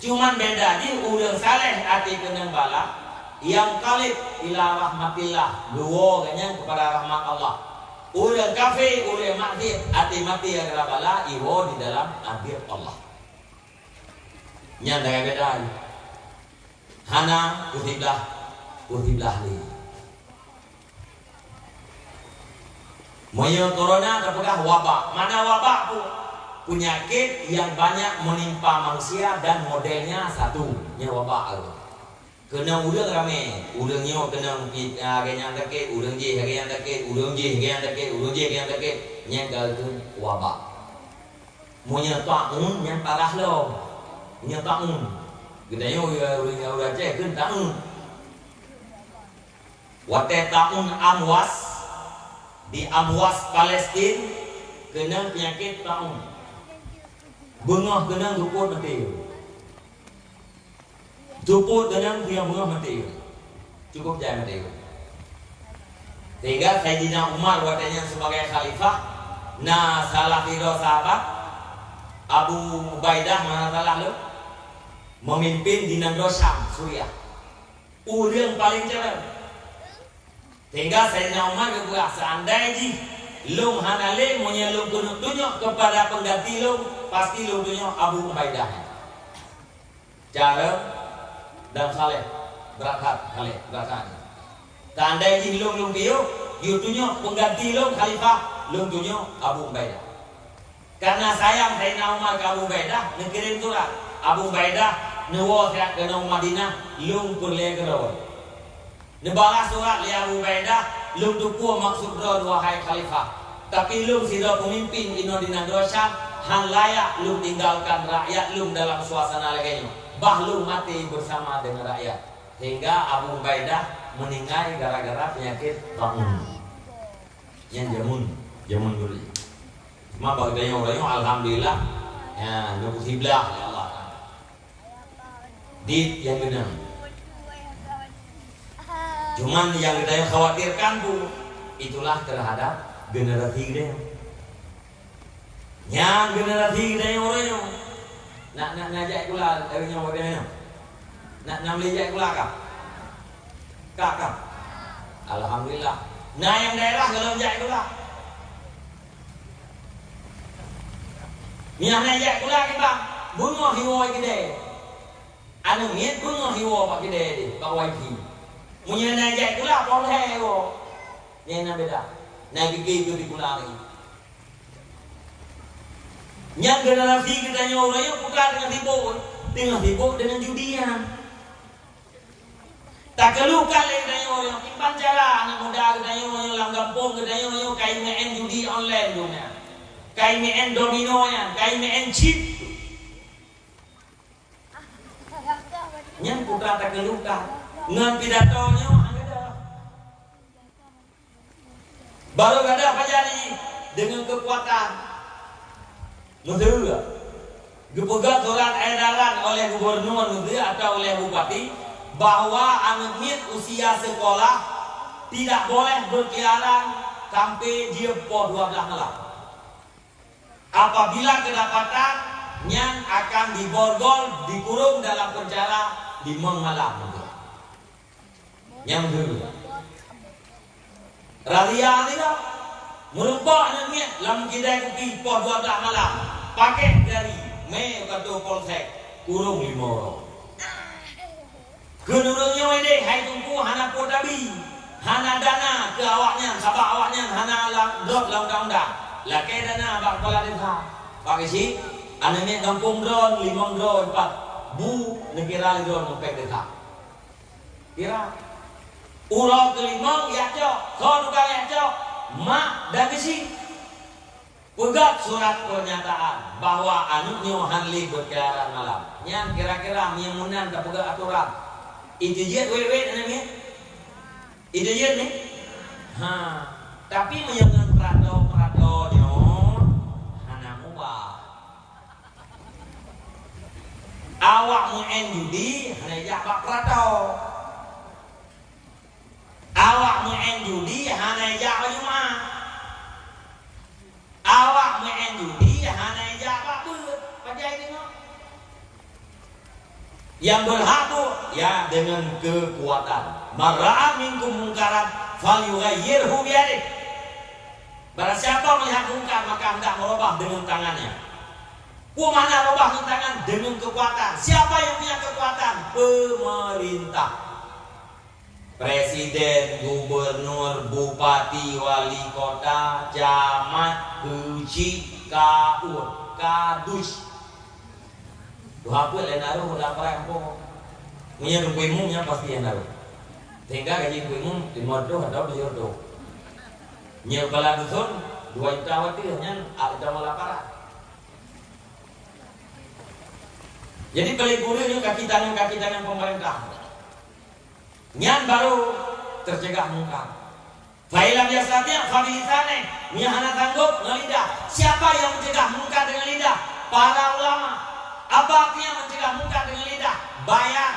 Cuman beda di urang saleh ati kenang bala yang kalib ila rahmatillah luo kanya kepada rahmat Allah. Urang kafir urang maksiat ati mati adalah bala iwo di dalam adil Allah. Nya dengan beda. Hana utiblah li. Moyo corona terpegah wabak. Mana wabak tu? Penyakit yang banyak menimpa manusia dan modelnya satu, nya wabak tu. Kena urang rame, urangnya kena harganya sakit, urang je harganya sakit, urang je harganya sakit, urang je harganya sakit, nya tu wabak. Moyo taun yang parah lo. Nya taun. Gedanya udah cek kan taun. Wate taun Amwas di Amwas Palestina kena penyakit taun. Bengah kena duput mati. Duput kena dia bengah mati. Cukup jangan mati. Sehingga Sayyidina Umar watanya sebagai khalifah, nah salah tiga sahabat Abu Ubaidah mana salah lu memimpin di negara Syam, Suriah. Urang paling jalan. Sehingga Sayyidina Umar berkata, seandainya lu hanale monya lu tunjuk kepada pengganti lu, pasti lu tunjuk Abu Ubaidah. Cara dan saleh berangkat. Seandainya lu dia tunjuk pengganti lu khalifah, lu tunjuk Abu Ubaidah. Karena sayang Sayyidina Umar ke Abu Ubaidah, ngirim surat Abu Ubaidah nuwo siap ke Madinah, lung perle ke rawat. Nebalas surat li Abu Ubaidah, lung tupu maksud rawat wahai khalifah. Tapi lung sida pemimpin ino di negara Syam, hang layak lung tinggalkan rakyat lung dalam suasana leganya. Bah lung mati bersama dengan rakyat. Hingga Abu Ubaidah meninggal gara-gara penyakit taun. Yang jamun dulu. Cuma bagainya orang alhamdulillah, ya nukutiblah ya Allah. Di yang benar. Cuman yang kita khawatirkan bu, itulah terhadap generasi kita. Yang generasi kita yang orangnya nak ngajak pula dari nyawa dia. Nak melihat pula kak. Alhamdulillah. Nah yang daerah kalau ngajak pula. Yang ngajak pula kita bunga hiwo kita. Anu miet bunga hiwo pak kita di pak wifi. Punya najak pula boleh wo. Yang nak beda. Nak gigi itu di pula lagi. Yang generasi kita orang yang bukan dengan sibuk dengan judian. Tak perlu kali kita orang timpan jalan anak muda kita orang lang kampung kita orang kain main judi online dunia. Kain main domino ya, kain main chip. Yang putra tak keluka ngan pidatonya ada baru ada apa jadi dengan kekuatan Nusa dipegang surat edaran oleh gubernur Nusa atau oleh bupati bahwa anak usia sekolah tidak boleh berkeliaran sampai dia pukul 12 malam. Apabila kedapatan yang akan diborgol, dikurung dalam penjara 5 malam. Yang dulu Radia tidak merupakan niat dalam kedai kopi pukul 12 malam pakai dari me kata polsek kurung 5 orang. Kenurungnya ini hai tunggu hana podabi hana dana ke awaknya sabak awaknya hana drop dalam undang-undang laki dana bak kepala desa pakai si anaknya kampung drone 5 drone 4 bu negara drone sampai desa kira urau kelima ya cok kau juga ya cok mak dan kesi pegat surat pernyataan bahwa anaknya hanli berkeliaran malam yang kira-kira miamunan tak pegat aturan itu je wet namanya itu je nih tapi menyangkan perado nyo anak muda awak main judi hanya jak perado awak main judi hanya jak cuma awak main judi hanya jak beut pajai tengok Yang berhak tuh ya dengan kekuatan. Marra'a minkum munkaran falyughayyirhu biyadihi. Barang siapa melihat mungkar maka hendak merubah dengan tangannya. Mana rubah dengan tangan? Dengan kekuatan. Siapa yang punya kekuatan? Pemerintah. Presiden, gubernur, bupati, wali kota, camat, kuci, kaur, kadus. Dua apa yang naruh udah apa po? Punya rumpuimunya pasti yang naruh. Sehingga gaji rumpuimu 5 doh atau 2 doh. Nya kepala dusun 2 juta watirnya ada malapara. Jadi pelipuri kaki tangan pemerintah. Nyan baru tercegah mungkar. Fa'ilam yastati' fabilisane. Nya hana sanggup dengan lidah. Siapa yang mencegah mungkar dengan lidah? Para ulama. Apa artinya mencegah mungkar dengan lidah? Bayan,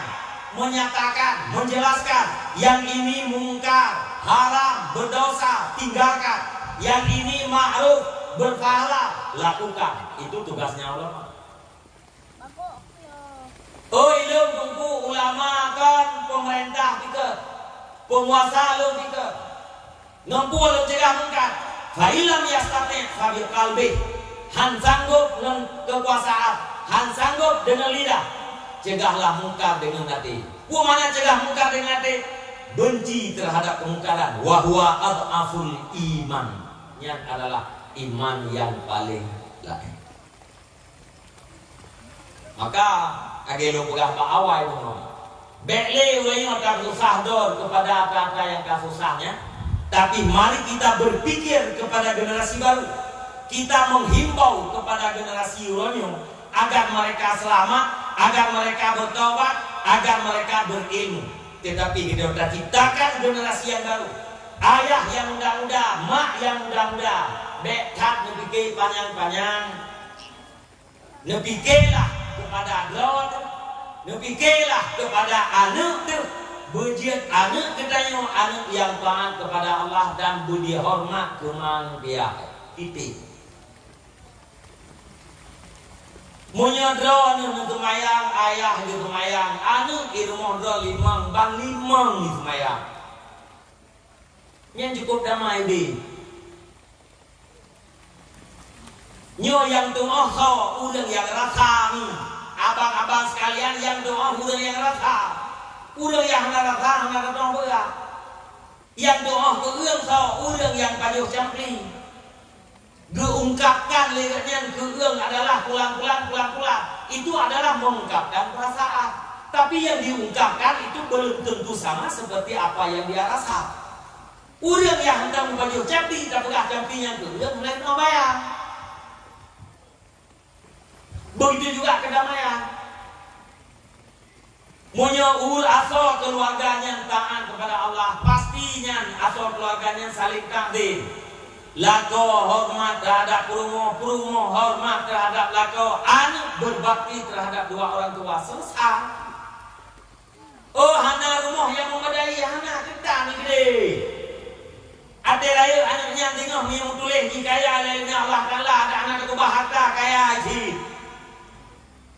menyatakan, menjelaskan yang ini mungkar, haram, berdosa, tinggalkan. Yang ini ma'ruf, berpahala, lakukan. Itu tugasnya ulama. Oh ilmu tunggu ulama kan pemerintah kita, penguasa lo kita, nampu lo cegah mungkar. Fa'ilam yastati' fabil qalbi. Han sanggup dengan kekuasaan, han sanggup dengan lidah. Cegahlah mungkar dengan hati. Mana cegah mungkar dengan hati? Benci terhadap kemungkaran. Wa huwa adhaful iman. Yang adalah iman yang paling lain. Maka agelo pegah awal itu. Bekle ulangnya tak susah dor kepada apa-apa yang kasusahnya. Tapi mari kita berpikir kepada generasi baru. Kita menghimbau kepada generasi uranium agar mereka selamat, agar mereka bertobat, agar mereka berilmu. Tetapi kita sudah ciptakan generasi yang baru. Ayah yang muda-muda, mak yang muda-muda, bekat nepikir panjang-panjang. Nepikirlah kepada drone, nepikirlah kepada anak tu, berjiat anak ketanya anak yang taat kepada Allah dan budi hormat kemang dia. Titik. Munya drone itu mayang, ayah itu mayang, anak itu modal limang, bang limang itu mayang. Yang cukup damai di. Nyo yang doa ulang yang rasa ni, abang-abang sekalian yang doa ulang yang rasa, ulang yang rasa doa berat. Yang doa ulang yang paduh campling. Diungkapkan liriknya keung adalah pulang. Itu adalah mengungkapkan perasaan. Tapi yang diungkapkan itu belum tentu sama seperti apa yang dia rasa. Urang yang hendak membaju campi, tak pegah campinya keung mulai bayar. Begitu juga kedamaian. Munya asal keluarganya taat kepada Allah, pastinya asal keluarganya saling takdir. Lako hormat terhadap perumo hormat terhadap lako, anak berbakti terhadap dua orang tua, selesai. Oh hana rumah yang memadai, hana kita ni gede. Ada raya anaknya tengok yang tulis di kaya lainnya Allah Ta'ala, ada anak itu harta kaya haji.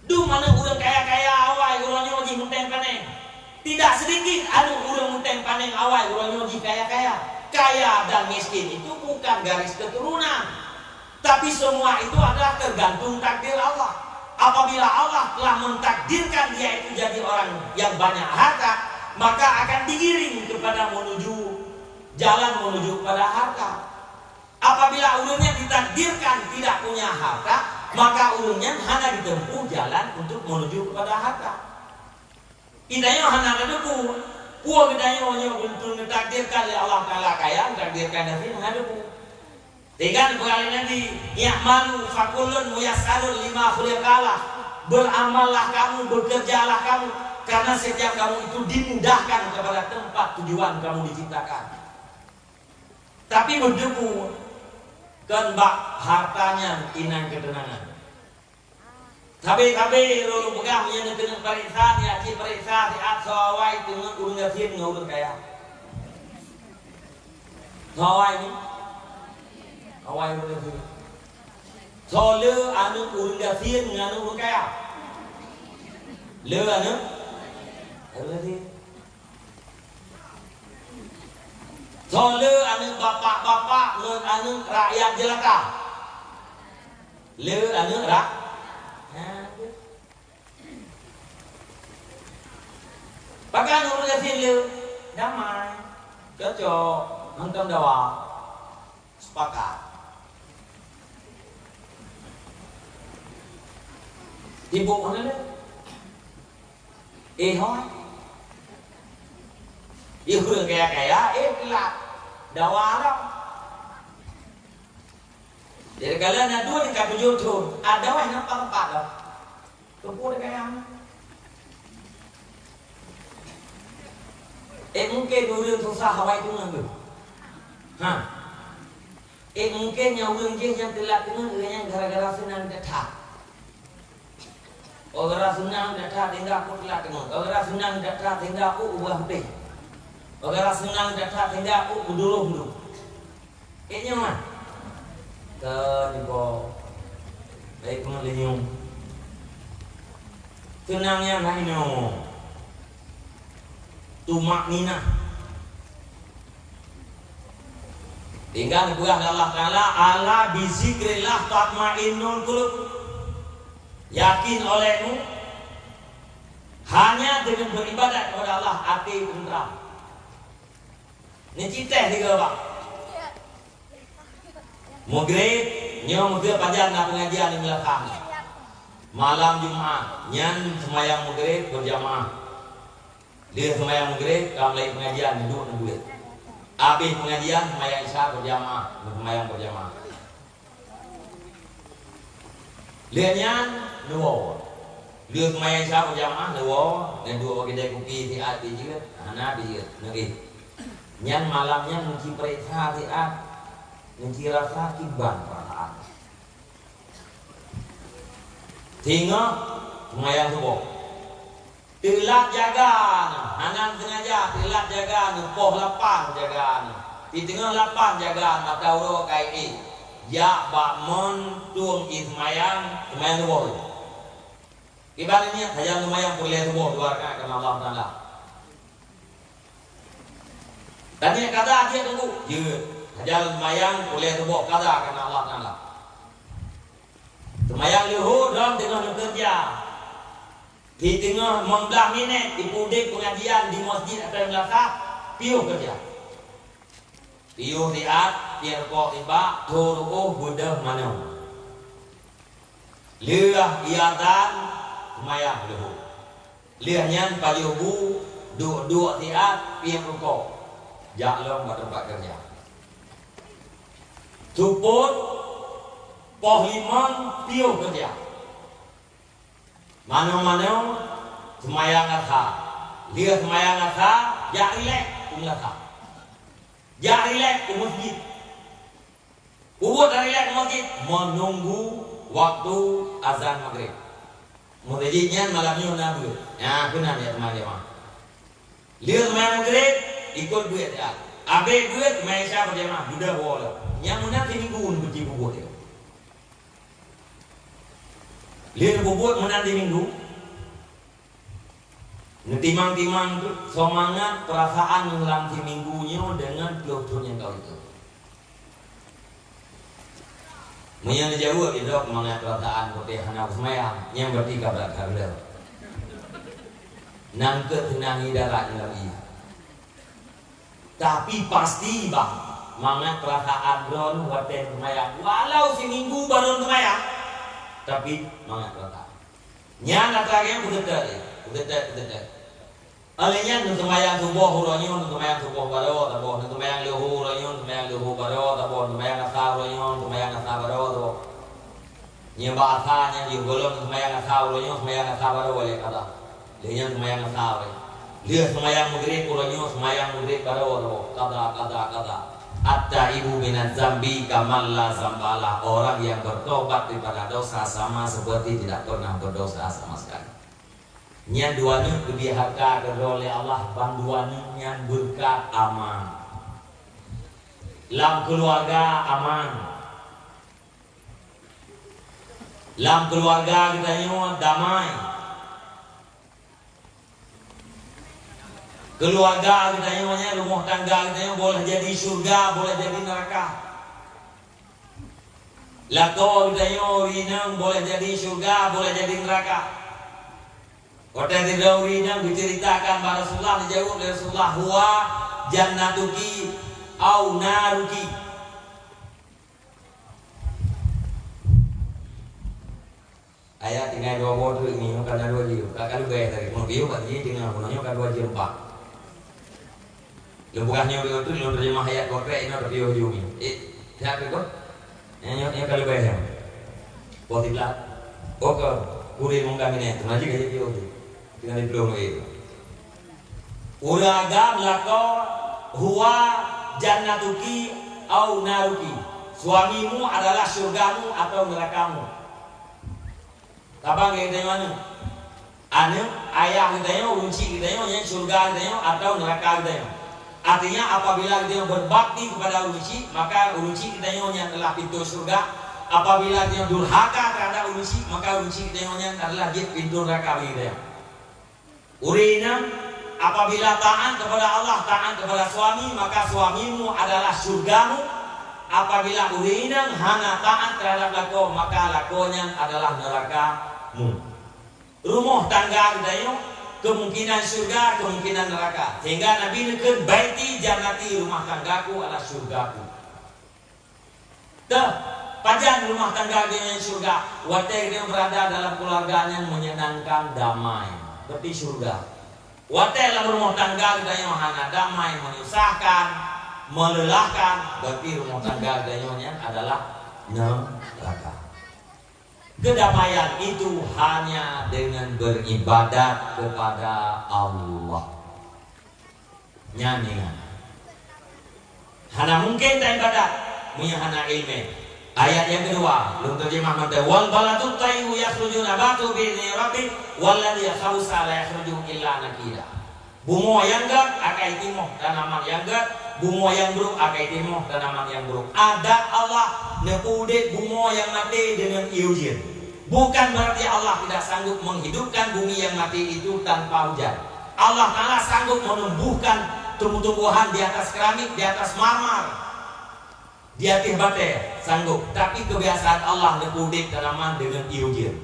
Du mana urang kaya-kaya awal urang nyoji munteng paneng. Tidak sedikit anu urang munteng paneng awal urang nyoji kaya-kaya. Kaya dan miskin itu bukan garis keturunan, tapi semua itu adalah tergantung takdir Allah. Apabila Allah telah mentakdirkan dia itu jadi orang yang banyak harta, maka akan digiring kepada jalan menuju kepada harta. Apabila ulunnya ditakdirkan tidak punya harta, maka ulunnya hanya ditempuh jalan untuk menuju kepada harta. Idanya hanya reduku. Puan kita nyonya untuk ditakdirkan oleh Allah Ta'ala kaya, takdirkan nanti menghadapu. Tiga kali nanti ya'malu fakulun muyassarun lima khuliqalah. Beramallah kamu, bekerjalah kamu, karena setiap kamu itu dimudahkan kepada tempat tujuan kamu diciptakan. Tapi berdebu kan bak hartanya inang ketenangan. Tapi lalu pegang yang dengan periksa ni aci periksa si asawai dengan urang yasin ngurang kaya. Sawai ni, awai urang yasin. So le anu urang yasin nganu urang kaya. Le anu Alladhi Sole anu bapak-bapak ngeun anu rakyat jelaka. Le anu Pakai anu udah le damai. Cocok nonton dawa. Sepakat. Ibu mana le? Hoi. Hương kayak lah dawa dong. Jadi kalian ada dua yang kau tuh ada wah nampak empat dong. Kumpul kayak mungkin dulu susah Hawaii itu ngambil. Mungkin yang ulun yang telat itu yang gara-gara senang datang. Gara senang datang tinggal aku telat tengok. Gara senang datang tinggal aku ubah deh. Orang senang datang tidak dulu. Ini mana? Terdipo. Baik pengalinyung. Senangnya naino. Tumak nina. Tinggal buah Allah Taala ala bizikrillah tatmainnul qulub. Yakin olehmu hanya dengan beribadat kepada Allah hati tenteram. Ini cita tiga pak. Maghrib, nyo maghrib panjang nak pengajian di belakang. Malam Jumat, nyan semayang maghrib berjamaah. Dia semayang maghrib, kamu lagi pengajian duduk duit. Habis pengajian semayang isya berjamaah, semayang berjamaah. Dia nyan dua. Dia semayang isya berjamaah dua, dan dua kedai kopi di hati juga, anak dia negeri. Nyan malamnya menci periksa hati-hati, menci rasa kiban perasaan. Tinggal semayang subuh. Telat jaga, anak sengaja telat jaga, poh lapan jaga. Di tengah lapan jaga, maka udah kayak ini. Ya bakmon tuang ismayang subuh. Ibaratnya hanya semayang boleh subuh dua rakaat karena Allah Taala. Dan yang kata dia tunggu, jalan semayang boleh tubuh kata karena Allah Taala. Semayang luhur dalam tengah bekerja, di tengah 15 minit di pudik pengajian di masjid atau belakang, piuh kerja. Piuh diat, biar kok tiba, turuh budak mana. Liah iatan semayang luhur. Liahnya payubu, dua tiat, piuh kok. Jalan ke tempat kerja. Tuput pohliman piuh kerja. Mana-mana semayang asa. Dia semayang asa, jak rilek umlasa. Jak rilek ke masjid. Ubud rilek ke masjid menunggu waktu azan maghrib. Masjidnya malamnya nabi. Ya, benar ya teman-teman. Dia semayang maghrib ikut duit ya. Abe duit main siapa berjamaah budak bola. Yang mana minggu benci bubut dia. Lihat bubut mana di minggu. Ngetimang-timang tu semangat perasaan mengulang di minggunya dengan doa-doanya kau itu. Menyang jauh itu mengenai perasaan putih anak semayang yang bertiga berakar nangke tenangi daratnya lagi. Tapi pasti bang, mangat perasaan ron waten semayang. Walau seminggu baru semayang, tapi mangat perasaan. Nyana lagi betul. Alenya nu semayang subuh huronyon, nu semayang subuh baro, tabo, nu semayang luhu huronyon, semayang luhu baro, tabo, nu semayang asar huronyon, semayang asar baro, tabo. Nya bahasanya di golong semayang asar huronyon, semayang asar baro boleh kata. Alenya semayang asar. Dia semayang maghrib uranyo semayang maghrib baru kata at-taibu minaz zambi kamal la zambala. Orang yang bertobat daripada dosa sama seperti tidak pernah berdosa sama sekali. Nya duanya kebihaka oleh Allah, banduannya nya berkat aman. Lam keluarga aman. Lam keluarga kita nyo damai. Keluarga kita namanya, rumah tangga kita boleh jadi surga, boleh jadi neraka. Lako kita urinang boleh jadi surga, boleh jadi neraka. Kota tidak urinang diceritakan pada Rasulullah, dijawab oleh Rasulullah, huwa jannatuki au naruki. Ayat tinggal dua bodoh ini, karena dua jiwa. Kalau gaya tadi, mau jiwa kan dia tinggal punanya kan dua jiwa empat. Lebukahnya udah itu, lo terjemah ayat kota ini ada jiwa jiwa ini. Siapa itu? Yang kalau gaya, positif. Oke, kurir mungkin ini, cuma juga jadi jiwa. Tinggal di belum itu. Ulaga lako huwa jannatuki au naruki. Suamimu adalah surgamu atau nerakamu. Abang kita mana? Anu ayah kita unci kita yang surga kita atau neraka kita. Artinya apabila kita berbakti kepada unci, maka unci kita yang adalah pintu surga. Apabila kita durhaka terhadap unci, maka unci kita yang adalah pintu neraka kita. Urina apabila taat kepada Allah, taat kepada suami, maka suamimu adalah surgamu. Apabila urina hana taat terhadap lako, maka lakonya adalah nerakamu. Rumah tangga kita kemungkinan surga, kemungkinan neraka. Sehingga Nabi nekun baiti jannati, rumah tanggaku adalah surgaku. Dah, pajan rumah tangga dengan surga. Wadah dia berada dalam keluarganya menyenangkan, damai. Berarti surga. Wadah dalam rumah tangga kita yang hana damai, menyusahkan, melelahkan, berarti rumah tangga kita adalah neraka. Kedamaian itu hanya dengan beribadat kepada Allah. Nyanyian. Hana mungkin tak ibadat, punya hana ilmu. Ayat yang kedua, belum terjemah mata. Wal balatu tayyu yakhruju nabatu bi rabbi walladhi khabusa la yakhruju illa nakira. Bunga yang gak akan timoh tanaman yang gak, bunga yang buruk akan timoh tanaman yang buruk. Ada Allah nepudek bunga yang mati dengan iujin. Bukan berarti Allah tidak sanggup menghidupkan bumi yang mati itu tanpa hujan. Allah Ta'ala sanggup menumbuhkan tumbuh-tumbuhan di atas keramik, di atas marmer, di atas batu, sanggup. Tapi kebiasaan Allah nepudek tanaman dengan iujin.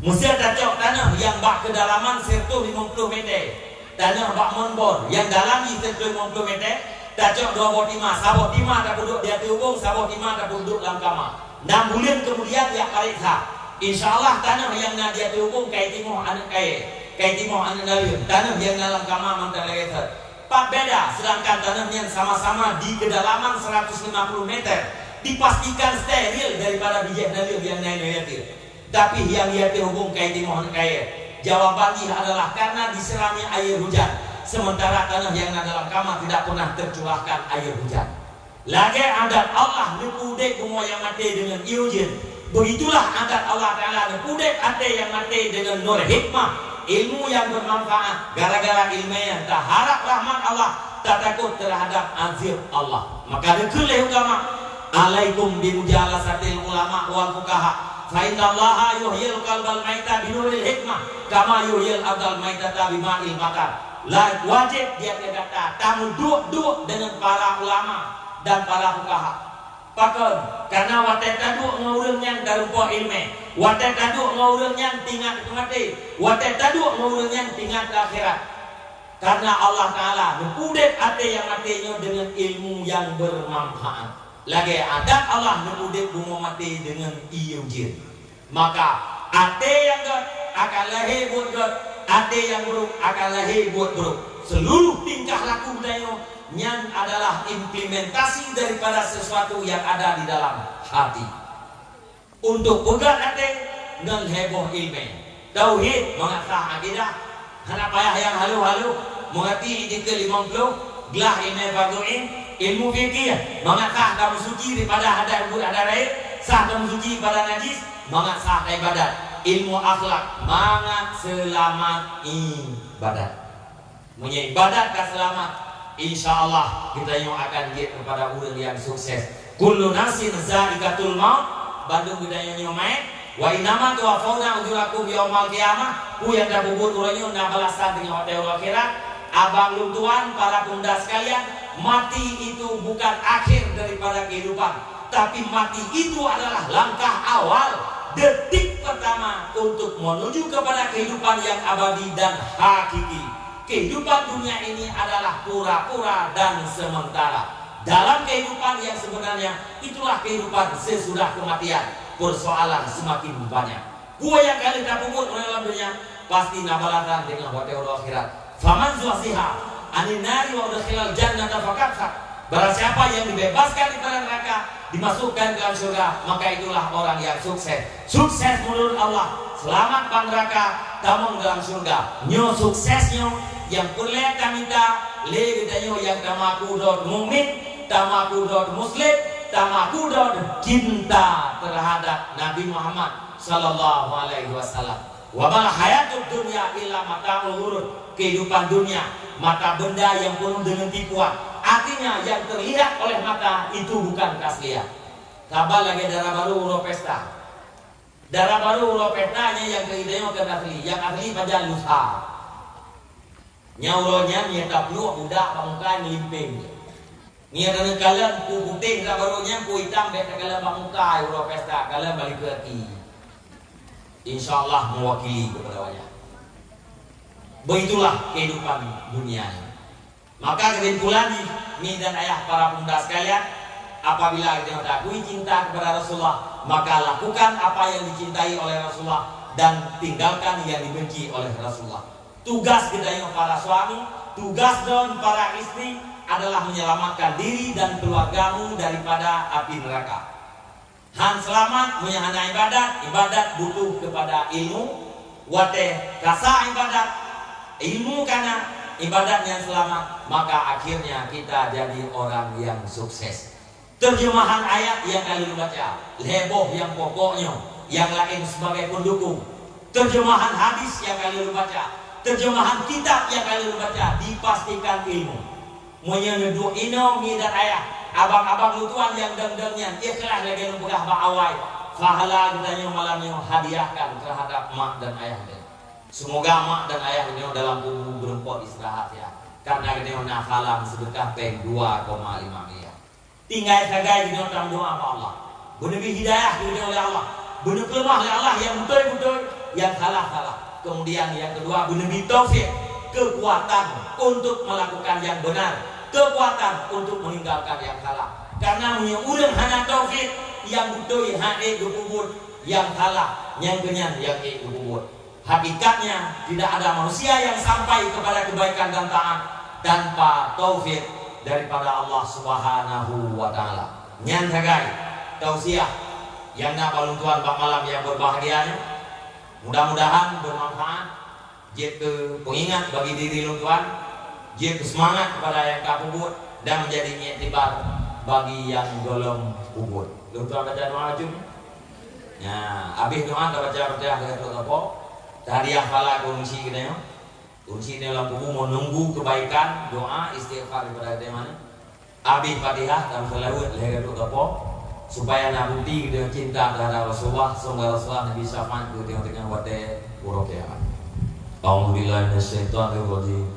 Mesti ada tanah yang bak kedalaman 150 meter. Tanah bak monbor yang dalam itu 50 meter, tajok 25, sabot 5 tak duduk di atas hubung, sabot 5 tak duduk dalam kamar. 6 bulan kemudian dia pariksa. Insyaallah tanah yang di atas hubung kayak timur anak kayak timur anak dalil. Tanah yang dalam kamar mantan lagi. Pak beda, sedangkan tanah yang sama-sama di kedalaman 150 meter dipastikan steril daripada biji dalil yang naik. Tapi yang di atas hubung kayak timur anak jawabannya adalah karena diserami air hujan. Sementara tanah yang dalam kamar tidak pernah tercurahkan air hujan. Lagi adat Allah nepudek bunga yang mati dengan iujin. Begitulah adat Allah Ta'ala nepudek ate yang mati dengan nur hikmah, ilmu yang bermanfaat. Gara-gara ilmiah tak harap rahmat Allah, tak takut terhadap azab Allah. Maka dikulah ulama, alaikum bimujalasatil ulama wal fuqaha. Fa'inna allaha yuhyil qalbal maita binuril hikmah kama yuhyil abdal maitata bima'il makar. Wajib dia kata tamu duduk dengan para ulama dan para fuqaha. Pakon karena watet taduk ngurung yang darumpo ilmu, watet taduk ngurung yang tinggal mati, watet taduk ngurung yang tinggal akhirat. Karena Allah Ta'ala nepudek ate yang matinya dengan ilmu yang bermanfaat. Lagi adat Allah nepudek bunga mati dengan iujin. Maka ate yang gak akan lahir buat gak, ate yang buruk akan lahir buat buruk. Seluruh tingkah laku dayo yang adalah implementasi daripada sesuatu yang ada di dalam hati. Untuk pegang ate dengan heboh ilmu tauhid mengasah akidah. Anak payah yang halu-halu mengerti izin ke-50 gelah ilmu fardu'in, ilmu fikih mengasah kamu suci daripada ada raib, sah kamu suci pada najis, mengasah ibadat, ilmu akhlak mangat selamat ibadat. Punya ibadat ke selamat, insyaallah kita yang akan get kepada orang yang sukses. Kullu nafsin za'iqatul maut, Bandung budaya nyomai. Wa inama tuwafawna ujurakum yaumal qiyamah. Ku yang dah bubur urangnya nak balasan dengan hotel akhirat. abang lu tuan, para bunda sekalian, mati itu bukan akhir daripada kehidupan, tapi mati itu adalah langkah awal, detik pertama untuk menuju kepada kehidupan yang abadi dan hakiki. Kehidupan dunia ini adalah pura-pura dan sementara. Dalam kehidupan yang sebenarnya, itulah kehidupan sesudah kematian. Persoalan semakin banyak. Gua yang kali tak puput oleh dalam dunia, pasti nabalatan dengan hotel akhirat. Faman zuhziha anin nari wa udkhilal jannata faqad faz. Barang siapa yang dibebaskan dari neraka, dimasukkan ke dalam surga, maka itulah orang yang sukses. Sukses menurut Allah, selamat bang neraka, tamong dalam surga. Nyo suksesnya yang boleh kami minta, le gedanyo yang tamaku dot mukmin, tamaku dot muslim, tamaku dot cinta terhadap Nabi Muhammad sallallahu alaihi wasallam. Wa mal hayatud dunya illa mata'ul ghurur. Kehidupan dunia mata benda yang penuh dengan tipuan. Artinya yang terlihat oleh mata itu bukan keaslian. Kabar lagi darah baru uro pesta. Darah baru uro pestanya yang keidenya bukan asli. Yang asli pada lusa. Nyauronya nyata peluh budak pamuka ngelimping. Nia dengan kalian ku putih darah barunya ku hitam beta kalian pamuka uro pesta kalian balik ke hati. Insyaallah mewakili kepada wajah. Begitulah kehidupan dunia. Maka kesimpulan ini dan ayah para pemuda sekalian, apabila kita mengakui cinta kepada Rasulullah, maka lakukan apa yang dicintai oleh Rasulullah dan tinggalkan yang dibenci oleh Rasulullah. Tugas kita yang para suami, tugas dan para istri adalah menyelamatkan diri dan keluargamu daripada api neraka. Han selamat menyahana ibadat butuh kepada ilmu, wate rasa ibadat, ilmu karena ibadat yang selamat, maka akhirnya kita jadi orang yang sukses. Terjemahan ayat yang kalian baca, heboh yang pokoknya, yang lain sebagai pendukung. Terjemahan hadis yang kalian baca, terjemahan kitab yang kalian baca, dipastikan ilmu. Menyeduh ino dan ayat, abang-abang lutuan yang deng-dengnya, ikhlas lagi nembugah ba'awai, fahala kitanya malamnya hadiahkan terhadap mak dan ayah. Semoga mak dan ayah ini dalam tubuh berempot istirahat ya. Karena ini nafalan sedekah peng 2,5 miliar. Tinggal saja ini dalam doa apa Allah. Benar hidayah diberi oleh Allah. Benar kelemah oleh Allah yang betul-betul, yang salah-salah. Kemudian yang kedua benar taufik, kekuatan untuk melakukan yang benar, kekuatan untuk meninggalkan yang salah. Karena menyuruh hana taufik yang betul hane dukubur, yang salah yang kenyan yang dukubur. Hakikatnya tidak ada manusia yang sampai kepada kebaikan dan taat tanpa taufik daripada Allah Subhanahu wa taala. Nyan sagai tausiah yang nak baluntuan bang malam yang berbahagianya. Mudah-mudahan bermanfaat. Jadi pengingat bagi diri luntuan, jadi semangat kepada yang tak kubur dan menjadi iktibar bagi yang belum kubur. Luntuan baca doa jum. Ya, habis doa baca apa? Hadiah pala kunci kita ya. Kunci dalam kubur menunggu kebaikan, doa istighfar kepada dia mana. Habis Fatihah dan selawat leher itu apa? Supaya nabukti dengan cinta terhadap Rasulullah, semoga Rasulullah Nabi syafaat ke tengah-tengah wate buruk ya. A'udzubillahi minasyaitonirrajim.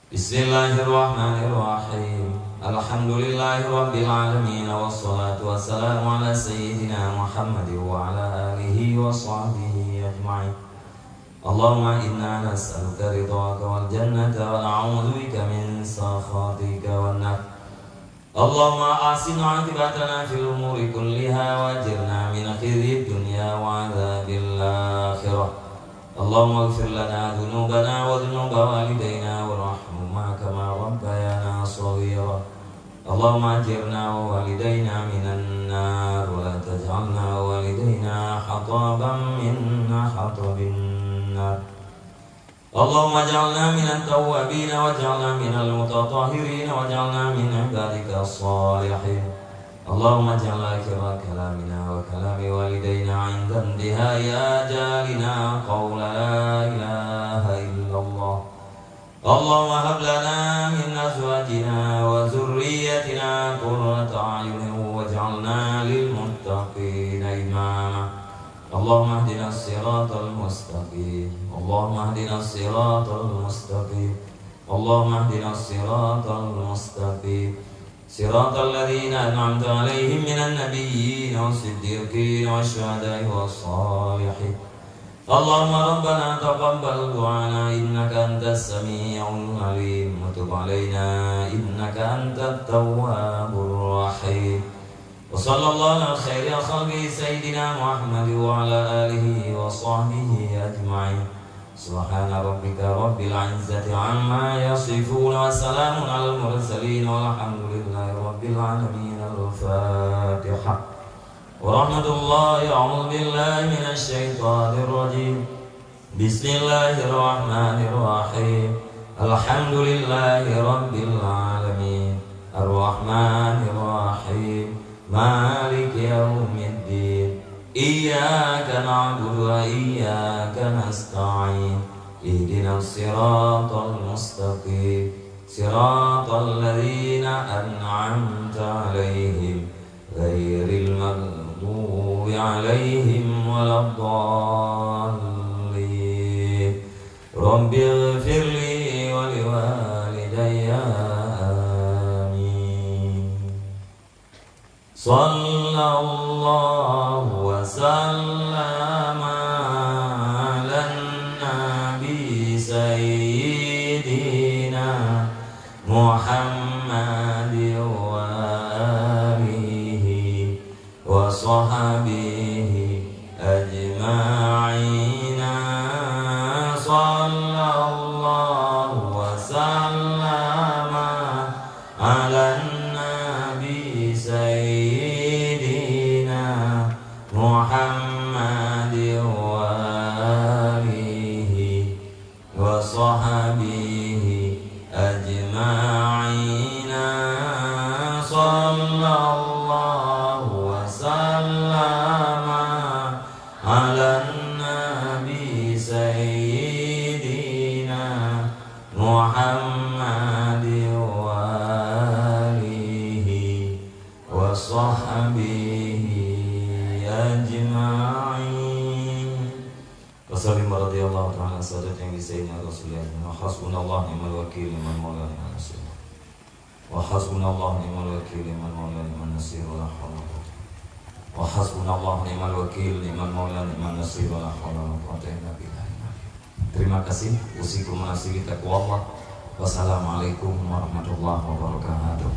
Bismillahirrahmanirrahim. Alhamdulillahirabbil alamin wassalatu wassalamu ala sayyidina Muhammad wa ala alihi wa sahbihi ajma'in. Allahumma inna nas'aluka ridhaka wal jannata wa na'udzu bika min sakhatika wan nar. Allahumma asin 'aqibatana fil umuri kulliha wajirna min khizyi dunya wa 'adzabil akhirah. Allahumma ighfir lana dhunubana wa dhunuba walidayna warhamhuma kama rabbayana shaghira. Allahumma ajirna wa walidayna minan nar wa la taj'alna walidayna hataban minna hatabin. Allahumma ja'alna minat tawwabin wa ja'alna minal mutatahhirin wa ja'alna min ibadika as-salihin. Allahumma ja'al akhira kalamina wa kalami walidayna 'inda intihai ajalina qawla la ilaha illallah. Allahumma hab lana min azwajina wa dhurriyyatina qurrata a'yunin waj'alna lil muttaqina imama. Allahumma ihdinas siratal mustaqim. Allahumma ihdinas siratal mustaqim. اللهم اهدنا الصراط المستقيم صراط الذين أنعمت عليهم من النبيين والصديقين والشهداء والصالحين اللهم ربنا تقبل دعانا إنك أنت السميع العليم وتب علينا إنك أنت التواب الرحيم وصلى الله على خير خلقه سيدنا محمد وعلى آله وصحبه أجمعين سبحان ربك رب العزة عما يصفون وسلام على المرسلين والحمد لله رب العالمين. الفاتحة. ورحمة الله. أعوذ بالله من الشيطان الرجيم. بسم الله الرحمن الرحيم. الحمد لله رب العالمين الرحمن الرحيم مالك يوم الدين إياك نعبد وإياك نستعين اهدنا الصراط المستقيم صراط الذين أنعمت عليهم غير المغضوب عليهم ولا الضالين. رب اغفر لي ولوالدي آمين. صلى الله وسلم على النبي سيدنا محمد وآله وصحبه أجمعين. صلى الله وسلم على النبي سيدنا محمد وآله وصحبه أجمعين. صلى الله وسلم على النبي سيدنا محمد وآله وصحبه أجمعين. وسلم رضي الله تعالى عن سادتنا سيدنا رسول الله. وحسبنا الله نعم الوكيل لمن مولى نعم النصير. وحسبنا الله نعم الوكيل لمن مولى نعم النصير ولا حول ولا قوة. وحسبنا الله نعم الوكيل لمن مولى نعم النصير ولا حول ولا قوة إلا بالله. Terima kasih. Usikum nasibi taqwa Allah. Wassalamualaikum warahmatullahi wabarakatuh.